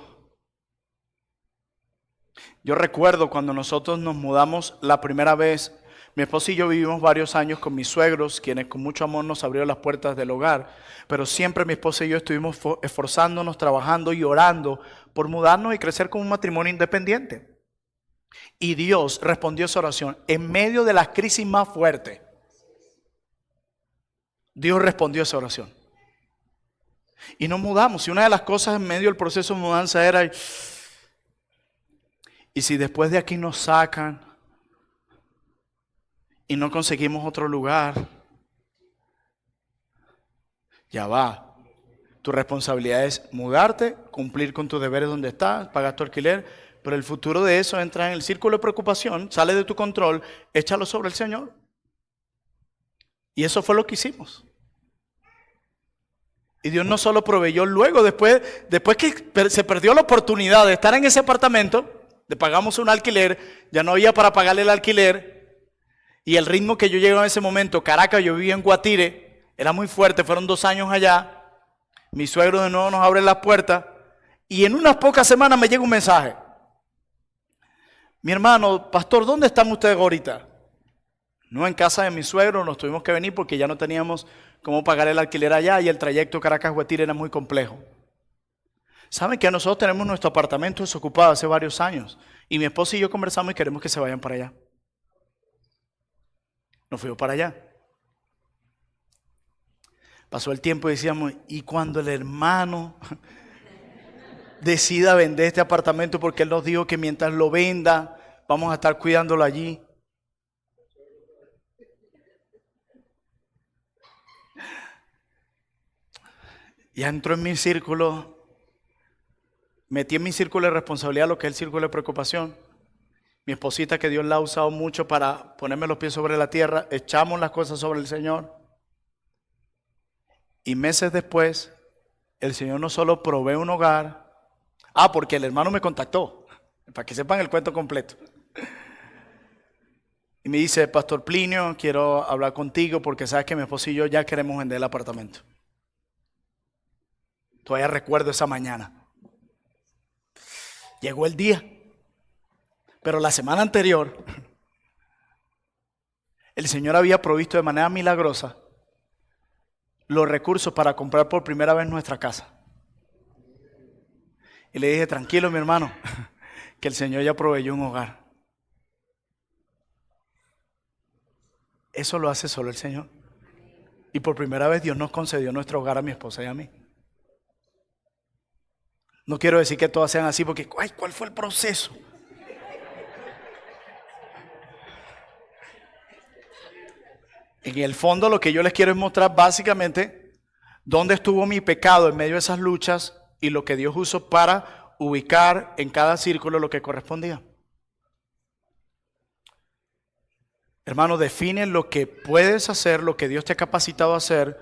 Yo recuerdo cuando nosotros nos mudamos la primera vez, mi esposo y yo vivimos varios años con mis suegros, quienes con mucho amor nos abrieron las puertas del hogar, pero siempre mi esposa y yo estuvimos esforzándonos, trabajando y orando por mudarnos y crecer como un matrimonio independiente. Y Dios respondió esa oración en medio de la crisis más fuerte. Dios respondió esa oración. Y nos mudamos. Y una de las cosas en medio del proceso de mudanza era, y si después de aquí nos sacan y no conseguimos otro lugar, ya va. Tu responsabilidad es mudarte, cumplir con tus deberes donde estás, pagar tu alquiler, pero el futuro de eso entra en el círculo de preocupación, sale de tu control, échalo sobre el Señor. Y eso fue lo que hicimos. Y Dios no solo proveyó luego, después que se perdió la oportunidad de estar en ese apartamento, le pagamos un alquiler, ya no había para pagarle el alquiler, y el ritmo que yo llegué en ese momento, Caracas, yo vivía en Guatire, era muy fuerte, fueron 2 años allá, mi suegro de nuevo nos abre la puerta, y en unas pocas semanas me llega un mensaje. Mi hermano, pastor, ¿dónde están ustedes ahorita? No en casa de mi suegro, nos tuvimos que venir porque ya no teníamos cómo pagar el alquiler allá y el trayecto Caracas-Guatire era muy complejo. Saben que nosotros tenemos nuestro apartamento desocupado hace varios años y mi esposa y yo conversamos y queremos que se vayan para allá. Nos fuimos para allá. Pasó el tiempo y decíamos, ¿y cuando el hermano decida vender este apartamento? Porque él nos dijo que mientras lo venda, vamos a estar cuidándolo allí. Ya entró en mi círculo, metí en mi círculo de responsabilidad lo que es el círculo de preocupación. Mi esposita, que Dios la ha usado mucho para ponerme los pies sobre la tierra, echamos las cosas sobre el Señor. Y meses después, el Señor no solo provee un hogar, porque el hermano me contactó, para que sepan el cuento completo. Y me dice, Pastor Plinio, quiero hablar contigo porque sabes que mi esposo y yo ya queremos vender el apartamento. Todavía recuerdo esa mañana. Llegó el día, pero la semana anterior, el Señor había provisto de manera milagrosa los recursos para comprar por primera vez nuestra casa. Y le dije, tranquilo mi hermano, que el Señor ya proveyó un hogar. Eso lo hace solo el Señor. Y por primera vez Dios nos concedió nuestro hogar a mi esposa y a mí. No quiero decir que todas sean así porque, ay, ¿cuál fue el proceso? En el fondo lo que yo les quiero es mostrar básicamente dónde estuvo mi pecado en medio de esas luchas y lo que Dios usó para ubicar en cada círculo lo que correspondía. Hermano, define lo que puedes hacer, lo que Dios te ha capacitado a hacer,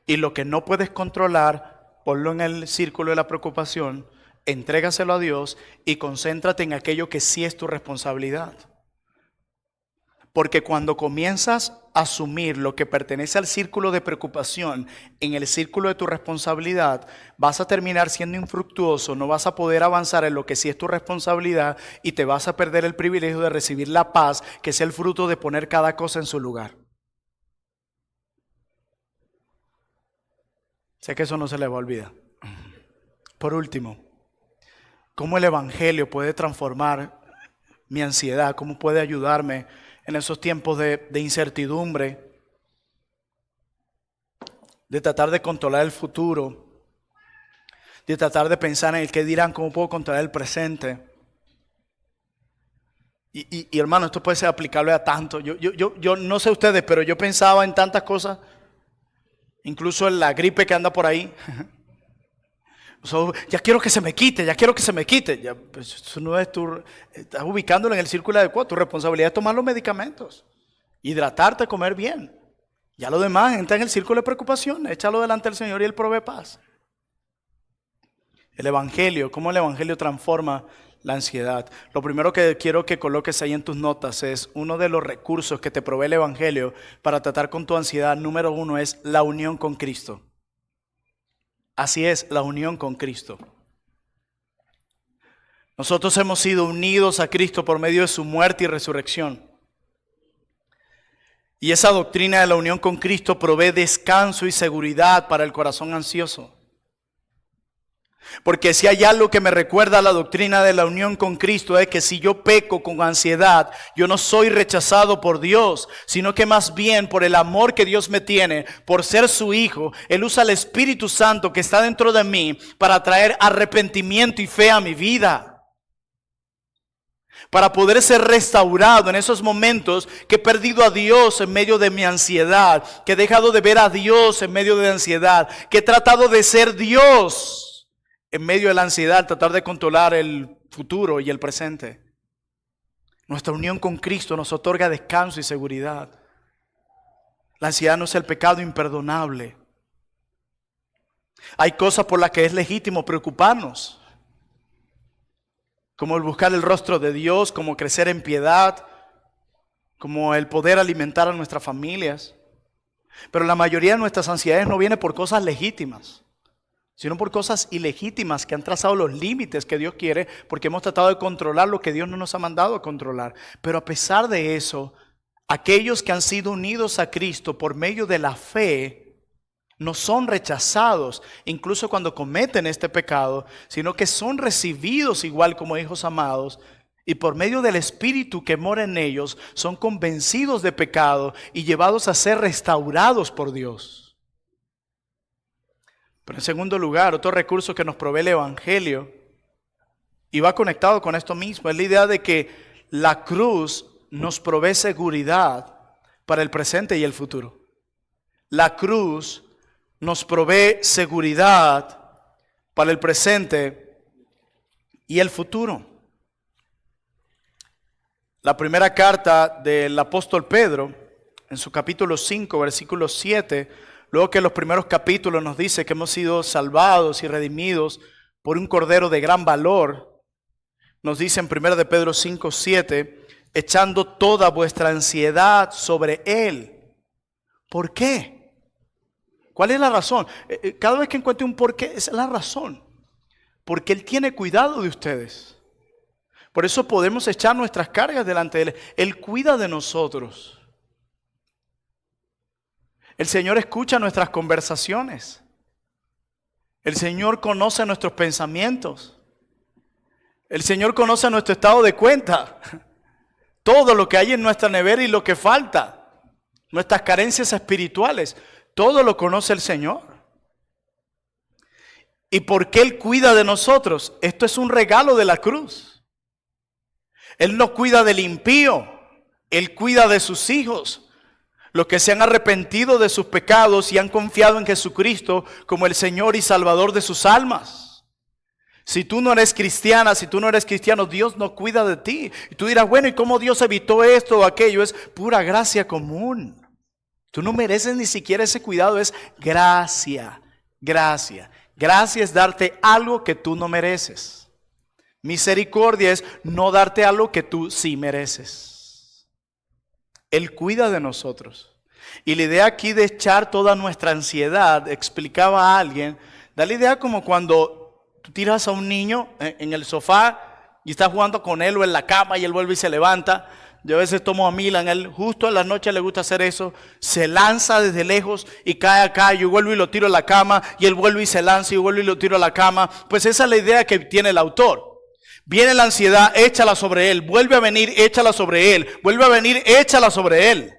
y lo que no puedes controlar, ponlo en el círculo de la preocupación, entrégaselo a Dios y concéntrate en aquello que sí es tu responsabilidad. Porque cuando comienzas a asumir lo que pertenece al círculo de preocupación en el círculo de tu responsabilidad, vas a terminar siendo infructuoso, no vas a poder avanzar en lo que sí es tu responsabilidad y te vas a perder el privilegio de recibir la paz, que es el fruto de poner cada cosa en su lugar. Sé que eso no se les va a olvidar. Por último, ¿cómo el Evangelio puede transformar mi ansiedad? ¿Cómo puede ayudarme en esos tiempos de incertidumbre, de tratar de controlar el futuro, de tratar de pensar en el qué dirán, cómo puedo controlar el presente? Y hermano, esto puede ser aplicable a tanto. Yo no sé ustedes, pero yo pensaba en tantas cosas, incluso en la gripe que anda por ahí. Ya quiero que se me quite, ya quiero que se me quite. Ya, pues, eso no es estás ubicándolo en el círculo adecuado. Tu responsabilidad es tomar los medicamentos, hidratarte, comer bien. Ya lo demás entra en el círculo de preocupación. Échalo delante del Señor y Él provee paz. El Evangelio, ¿cómo el Evangelio transforma la ansiedad? Lo primero que quiero que coloques ahí en tus notas es uno de los recursos que te provee el Evangelio para tratar con tu ansiedad. Número 1 es la unión con Cristo. Así es, la unión con Cristo. Nosotros hemos sido unidos a Cristo por medio de su muerte y resurrección. Y esa doctrina de la unión con Cristo provee descanso y seguridad para el corazón ansioso. Porque si hay algo que me recuerda a la doctrina de la unión con Cristo es que si yo peco con ansiedad, yo no soy rechazado por Dios, sino que más bien por el amor que Dios me tiene, por ser su hijo, Él usa el Espíritu Santo que está dentro de mí para traer arrepentimiento y fe a mi vida. Para poder ser restaurado en esos momentos que he perdido a Dios en medio de mi ansiedad, que he dejado de ver a Dios en medio de la ansiedad, que he tratado de ser Dios en medio de la ansiedad, tratar de controlar el futuro y el presente. Nuestra unión con Cristo nos otorga descanso y seguridad. La ansiedad no es el pecado imperdonable. Hay cosas por las que es legítimo preocuparnos, como el buscar el rostro de Dios, como crecer en piedad, como el poder alimentar a nuestras familias. Pero la mayoría de nuestras ansiedades no viene por cosas legítimas, sino por cosas ilegítimas que han trazado los límites que Dios quiere, porque hemos tratado de controlar lo que Dios no nos ha mandado a controlar. Pero a pesar de eso, aquellos que han sido unidos a Cristo por medio de la fe, no son rechazados, incluso cuando cometen este pecado, sino que son recibidos igual como hijos amados, y por medio del Espíritu que mora en ellos, son convencidos de pecado y llevados a ser restaurados por Dios. Pero en segundo lugar, otro recurso que nos provee el Evangelio, y va conectado con esto mismo, es la idea de que la cruz nos provee seguridad para el presente y el futuro. La cruz nos provee seguridad para el presente y el futuro. La primera carta del apóstol Pedro, en su capítulo 5, versículo 7, luego que en los primeros capítulos nos dice que hemos sido salvados y redimidos por un cordero de gran valor, nos dice en 1 de Pedro 5, 7, echando toda vuestra ansiedad sobre Él. ¿Por qué? ¿Cuál es la razón? Cada vez que encuentre un por qué, esa es la razón. Porque Él tiene cuidado de ustedes. Por eso podemos echar nuestras cargas delante de Él. Él cuida de nosotros. El Señor escucha nuestras conversaciones. El Señor conoce nuestros pensamientos. El Señor conoce nuestro estado de cuenta. Todo lo que hay en nuestra nevera y lo que falta. Nuestras carencias espirituales. Todo lo conoce el Señor. ¿Y por qué Él cuida de nosotros? Esto es un regalo de la cruz. Él no cuida del impío, Él cuida de sus hijos, los que se han arrepentido de sus pecados y han confiado en Jesucristo como el Señor y Salvador de sus almas. Si tú no eres cristiana, si tú no eres cristiano, Dios no cuida de ti. Y tú dirás, bueno, ¿y cómo Dios evitó esto o aquello? Es pura gracia común. Tú no mereces ni siquiera ese cuidado, es gracia, gracia. Gracia es darte algo que tú no mereces. Misericordia es no darte algo que tú sí mereces. Él cuida de nosotros. Y la idea aquí de echar toda nuestra ansiedad, explicaba a alguien, da la idea como cuando tú tiras a un niño en el sofá y estás jugando con él o en la cama y él vuelve y se levanta. Yo a veces tomo a Milan, él justo en la noche le gusta hacer eso, se lanza desde lejos y cae acá, yo vuelvo y lo tiro a la cama, y él vuelve y se lanza y yo vuelvo y lo tiro a la cama. Pues esa es la idea que tiene el autor. Viene la ansiedad, échala sobre él, vuelve a venir, échala sobre él, vuelve a venir, échala sobre él.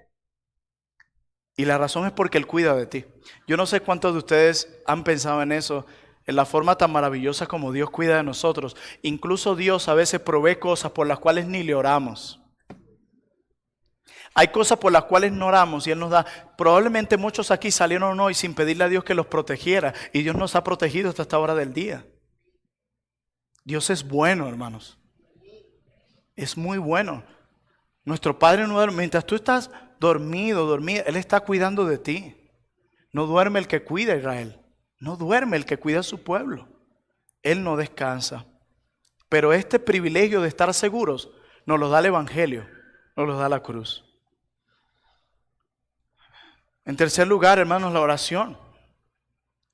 Y la razón es porque Él cuida de ti. Yo no sé cuántos de ustedes han pensado en eso, en la forma tan maravillosa como Dios cuida de nosotros. Incluso Dios a veces provee cosas por las cuales ni le oramos. Hay cosas por las cuales no oramos y Él nos da. Probablemente muchos aquí salieron hoy sin pedirle a Dios que los protegiera. Y Dios nos ha protegido hasta esta hora del día. Dios es bueno, hermanos. Es muy bueno. Nuestro Padre no duerme. Mientras tú estás dormido, dormida, Él está cuidando de ti. No duerme el que cuida a Israel. No duerme el que cuida a su pueblo. Él no descansa. Pero este privilegio de estar seguros nos lo da el Evangelio, nos lo da la cruz. En tercer lugar, hermanos, la oración.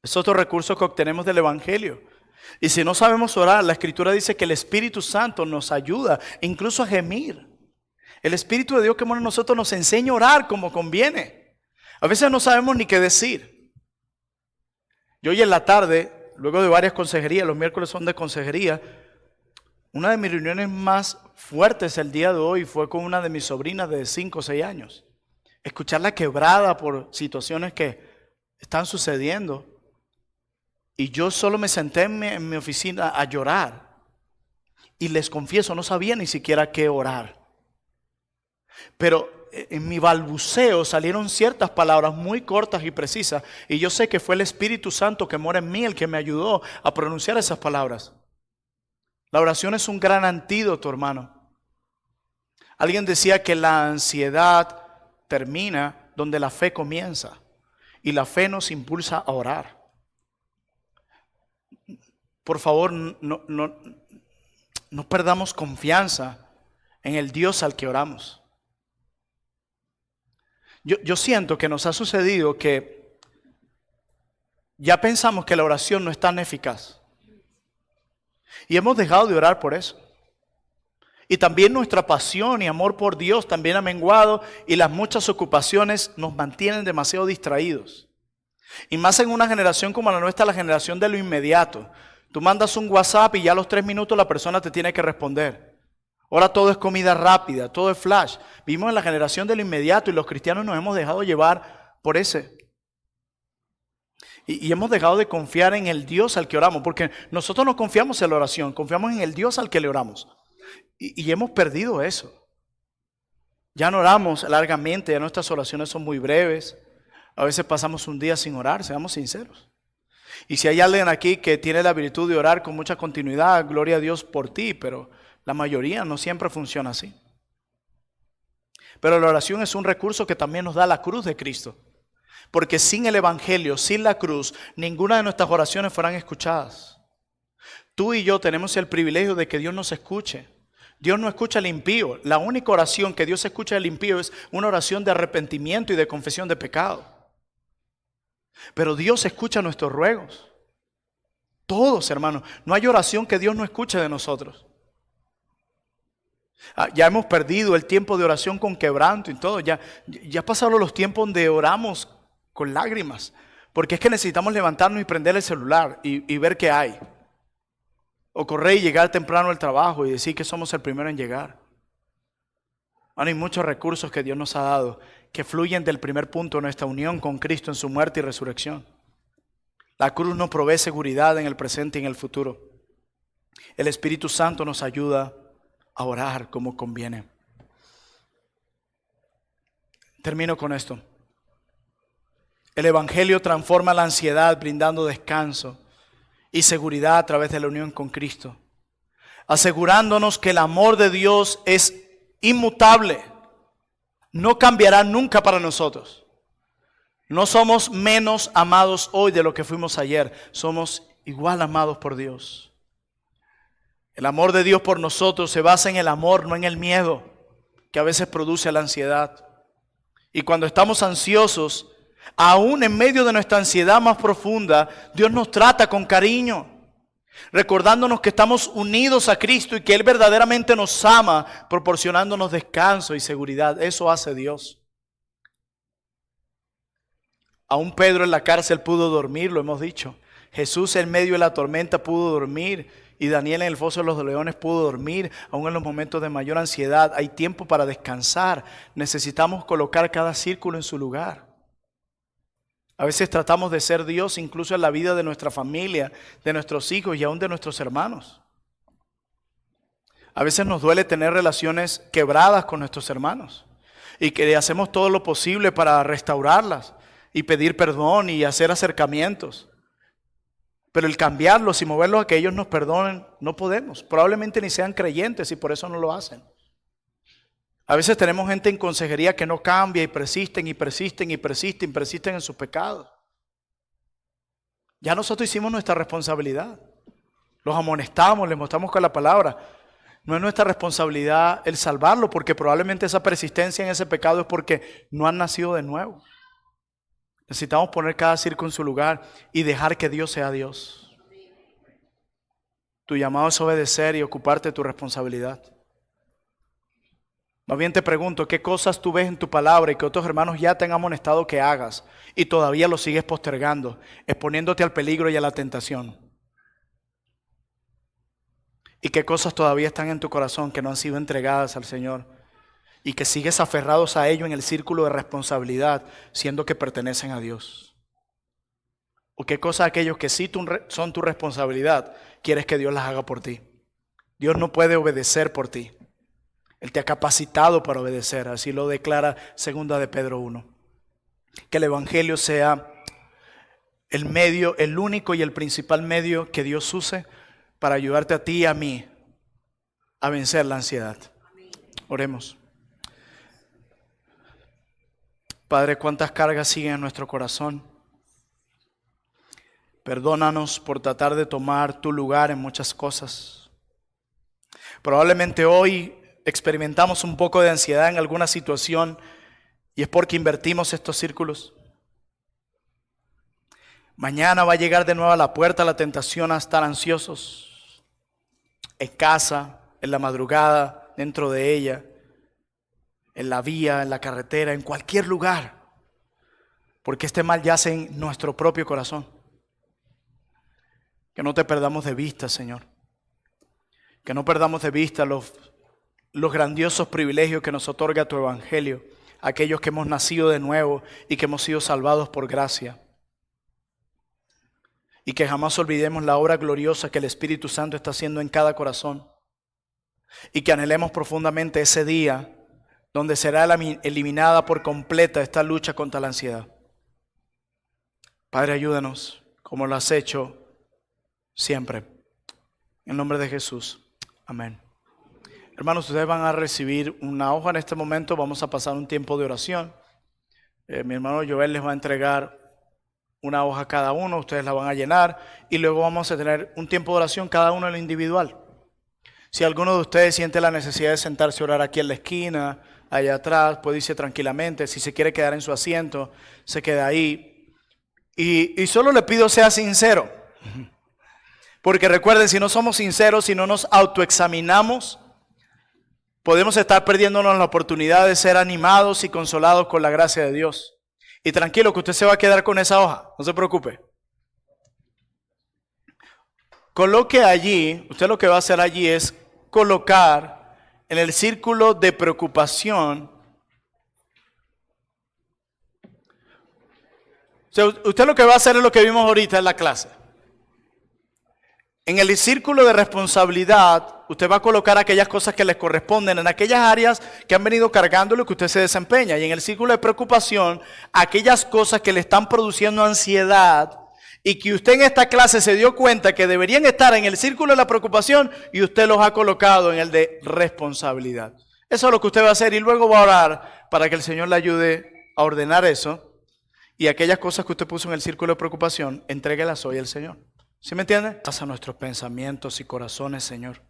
Es otro recurso que obtenemos del Evangelio. Y si no sabemos orar, la Escritura dice que el Espíritu Santo nos ayuda incluso a gemir. El Espíritu de Dios que mora en nosotros nos enseña a orar como conviene. A veces no sabemos ni qué decir. Yo hoy en la tarde, luego de varias consejerías, los miércoles son de consejería, una de mis reuniones más fuertes el día de hoy fue con una de mis sobrinas de 5 o 6 años. Escucharla quebrada por situaciones que están sucediendo. Y yo solo me senté en mi oficina a llorar. Y les confieso, no sabía ni siquiera qué orar. Pero en mi balbuceo salieron ciertas palabras muy cortas y precisas. Y yo sé que fue el Espíritu Santo que mora en mí el que me ayudó a pronunciar esas palabras. La oración es un gran antídoto, hermano. Alguien decía que la ansiedad termina donde la fe comienza. Y la fe nos impulsa a orar. Por favor, no perdamos confianza en el Dios al que oramos. Yo siento que nos ha sucedido que ya pensamos que la oración no es tan eficaz. Y hemos dejado de orar por eso. Y también nuestra pasión y amor por Dios también ha menguado y las muchas ocupaciones nos mantienen demasiado distraídos. Y más en una generación como la nuestra, la generación de lo inmediato. Tú mandas un WhatsApp y ya a los 3 minutos la persona te tiene que responder. Ahora todo es comida rápida, todo es flash. Vivimos en la generación de lo inmediato y los cristianos nos hemos dejado llevar por ese. Y hemos dejado de confiar en el Dios al que oramos, porque nosotros no confiamos en la oración, confiamos en el Dios al que le oramos. Y hemos perdido eso. Ya no oramos largamente, ya nuestras oraciones son muy breves. A veces pasamos un día sin orar, seamos sinceros. Y si hay alguien aquí que tiene la virtud de orar con mucha continuidad, gloria a Dios por ti, pero la mayoría no siempre funciona así. Pero la oración es un recurso que también nos da la cruz de Cristo. Porque sin el Evangelio, sin la cruz, ninguna de nuestras oraciones fueran escuchadas. Tú y yo tenemos el privilegio de que Dios nos escuche. Dios no escucha al impío. La única oración que Dios escucha al impío es una oración de arrepentimiento y de confesión de pecado. Pero Dios escucha nuestros ruegos. Todos, hermanos. No hay oración que Dios no escuche de nosotros. Ya hemos perdido el tiempo de oración con quebranto y todo. Ya pasaron los tiempos donde oramos con lágrimas. Porque es que necesitamos levantarnos y prender el celular y ver qué hay. O correr y llegar temprano al trabajo y decir que somos el primero en llegar. Hay muchos recursos que Dios nos ha dado que fluyen del primer punto de nuestra unión con Cristo en su muerte y resurrección. La cruz nos provee seguridad en el presente y en el futuro. El Espíritu Santo nos ayuda a orar como conviene. Termino con esto. El Evangelio transforma la ansiedad brindando descanso y seguridad a través de la unión con Cristo, asegurándonos que el amor de Dios es inmutable, no cambiará nunca para nosotros. No somos menos amados hoy de lo que fuimos ayer, somos igual amados por Dios. El amor de Dios por nosotros se basa en el amor, no en el miedo, que a veces produce la ansiedad. Y cuando estamos ansiosos, aún en medio de nuestra ansiedad más profunda, Dios nos trata con cariño, recordándonos que estamos unidos a Cristo y que Él verdaderamente nos ama, proporcionándonos descanso y seguridad. Eso hace Dios. Aún Pedro en la cárcel pudo dormir, lo hemos dicho. Jesús en medio de la tormenta pudo dormir. Y Daniel en el foso de los leones pudo dormir. Aún en los momentos de mayor ansiedad hay tiempo para descansar. Necesitamos colocar cada círculo en su lugar. A veces tratamos de ser Dios incluso en la vida de nuestra familia, de nuestros hijos y aún de nuestros hermanos. A veces nos duele tener relaciones quebradas con nuestros hermanos y que hacemos todo lo posible para restaurarlas y pedir perdón y hacer acercamientos. Pero el cambiarlos y moverlos a que ellos nos perdonen, no podemos. Probablemente ni sean creyentes y por eso no lo hacen. A veces tenemos gente en consejería que no cambia y persisten en sus pecados. Ya nosotros hicimos nuestra responsabilidad. Los amonestamos, les mostramos con la palabra. No es nuestra responsabilidad el salvarlo, porque probablemente esa persistencia en ese pecado es porque no han nacido de nuevo. Necesitamos poner cada circo en su lugar y dejar que Dios sea Dios. Tu llamado es obedecer y ocuparte de tu responsabilidad. Más bien te pregunto, ¿qué cosas tú ves en tu palabra y que otros hermanos ya te han amonestado que hagas y todavía lo sigues postergando, exponiéndote al peligro y a la tentación? ¿Y qué cosas todavía están en tu corazón que no han sido entregadas al Señor y que sigues aferrados a ello en el círculo de responsabilidad, siendo que pertenecen a Dios? ¿O qué cosas aquellos que sí son tu responsabilidad quieres que Dios las haga por ti? Dios no puede obedecer por ti. Él te ha capacitado para obedecer, así lo declara 2 de Pedro 1. Que el Evangelio sea el medio, el único y el principal medio que Dios use para ayudarte a ti y a mí a vencer la ansiedad. Oremos. Padre, cuántas cargas siguen en nuestro corazón. Perdónanos por tratar de tomar tu lugar en muchas cosas. Probablemente hoy experimentamos un poco de ansiedad en alguna situación y es porque invertimos estos círculos. Mañana va a llegar de nuevo a la puerta la tentación a estar ansiosos. En casa, en la madrugada, dentro de ella, en la vía, en la carretera, en cualquier lugar. Porque este mal yace en nuestro propio corazón. Que no te perdamos de vista, Señor. Que no perdamos de vista los grandiosos privilegios que nos otorga tu Evangelio, aquellos que hemos nacido de nuevo y que hemos sido salvados por gracia. Y que jamás olvidemos la obra gloriosa que el Espíritu Santo está haciendo en cada corazón. Y que anhelemos profundamente ese día donde será eliminada por completa esta lucha contra la ansiedad. Padre, ayúdanos como lo has hecho siempre. En el nombre de Jesús. Amén. Hermanos, ustedes van a recibir una hoja en este momento. Vamos a pasar un tiempo de oración. Mi hermano Joel les va a entregar una hoja a cada uno. Ustedes la van a llenar. Y luego vamos a tener un tiempo de oración cada uno en lo individual. Si alguno de ustedes siente la necesidad de sentarse a orar aquí en la esquina, allá atrás, puede irse tranquilamente. Si se quiere quedar en su asiento, se queda ahí. Y solo le pido sea sincero. Porque recuerden, si no somos sinceros, si no nos autoexaminamos, podemos estar perdiéndonos la oportunidad de ser animados y consolados con la gracia de Dios. Y tranquilo que usted se va a quedar con esa hoja, no se preocupe. Coloque allí, usted lo que va a hacer allí es colocar en el círculo de preocupación sea, usted lo que va a hacer es lo que vimos ahorita en la clase. En el círculo de responsabilidad, usted va a colocar aquellas cosas que les corresponden en aquellas áreas que han venido cargando lo que usted se desempeña. Y en el círculo de preocupación, aquellas cosas que le están produciendo ansiedad y que usted en esta clase se dio cuenta que deberían estar en el círculo de la preocupación y usted los ha colocado en el de responsabilidad. Eso es lo que usted va a hacer y luego va a orar para que el Señor le ayude a ordenar eso. Y aquellas cosas que usted puso en el círculo de preocupación, entréguelas hoy al Señor. ¿Sí me entiende? Pasa nuestros pensamientos y corazones, Señor.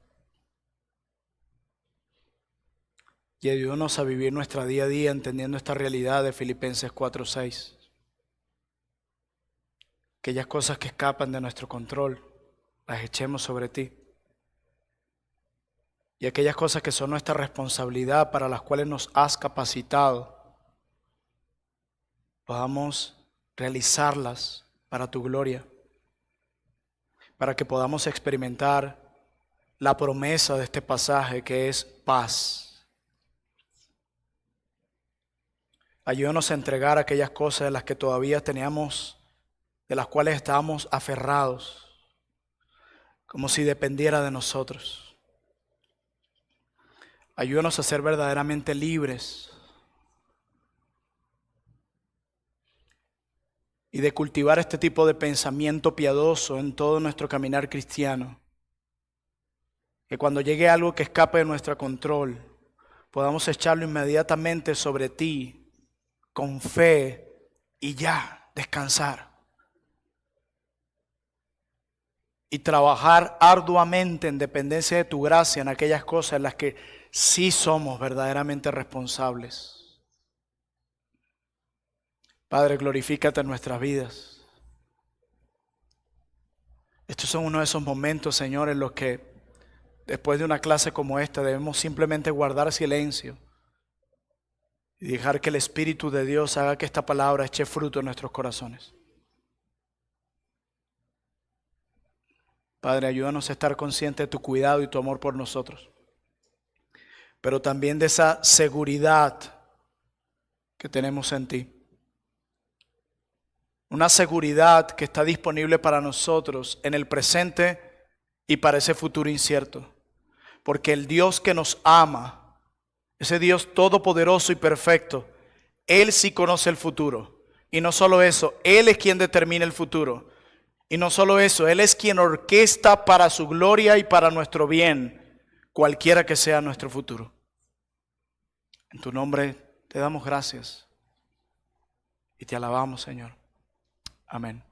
Y ayúdanos a vivir nuestra día a día entendiendo esta realidad de Filipenses 4:6. Aquellas cosas que escapan de nuestro control, las echemos sobre ti. Y aquellas cosas que son nuestra responsabilidad, para las cuales nos has capacitado, podamos realizarlas para tu gloria, para que podamos experimentar la promesa de este pasaje que es paz. Ayúdanos a entregar aquellas cosas de las que todavía teníamos, de las cuales estábamos aferrados, como si dependiera de nosotros. Ayúdanos a ser verdaderamente libres y de cultivar este tipo de pensamiento piadoso en todo nuestro caminar cristiano. Que cuando llegue algo que escape de nuestro control, podamos echarlo inmediatamente sobre ti, con fe, y ya, descansar. Y trabajar arduamente en dependencia de tu gracia en aquellas cosas en las que sí somos verdaderamente responsables. Padre, glorifícate en nuestras vidas. Estos son uno de esos momentos, Señor, en los que después de una clase como esta debemos simplemente guardar silencio y dejar que el Espíritu de Dios haga que esta palabra eche fruto en nuestros corazones. Padre, ayúdanos a estar conscientes de tu cuidado y tu amor por nosotros, pero también de esa seguridad que tenemos en ti. Una seguridad que está disponible para nosotros en el presente y para ese futuro incierto. Porque el Dios que nos ama, ese Dios todopoderoso y perfecto, Él sí conoce el futuro. Y no solo eso, Él es quien determina el futuro. Y no solo eso, Él es quien orquesta para su gloria y para nuestro bien, cualquiera que sea nuestro futuro. En tu nombre te damos gracias y te alabamos, Señor. Amén.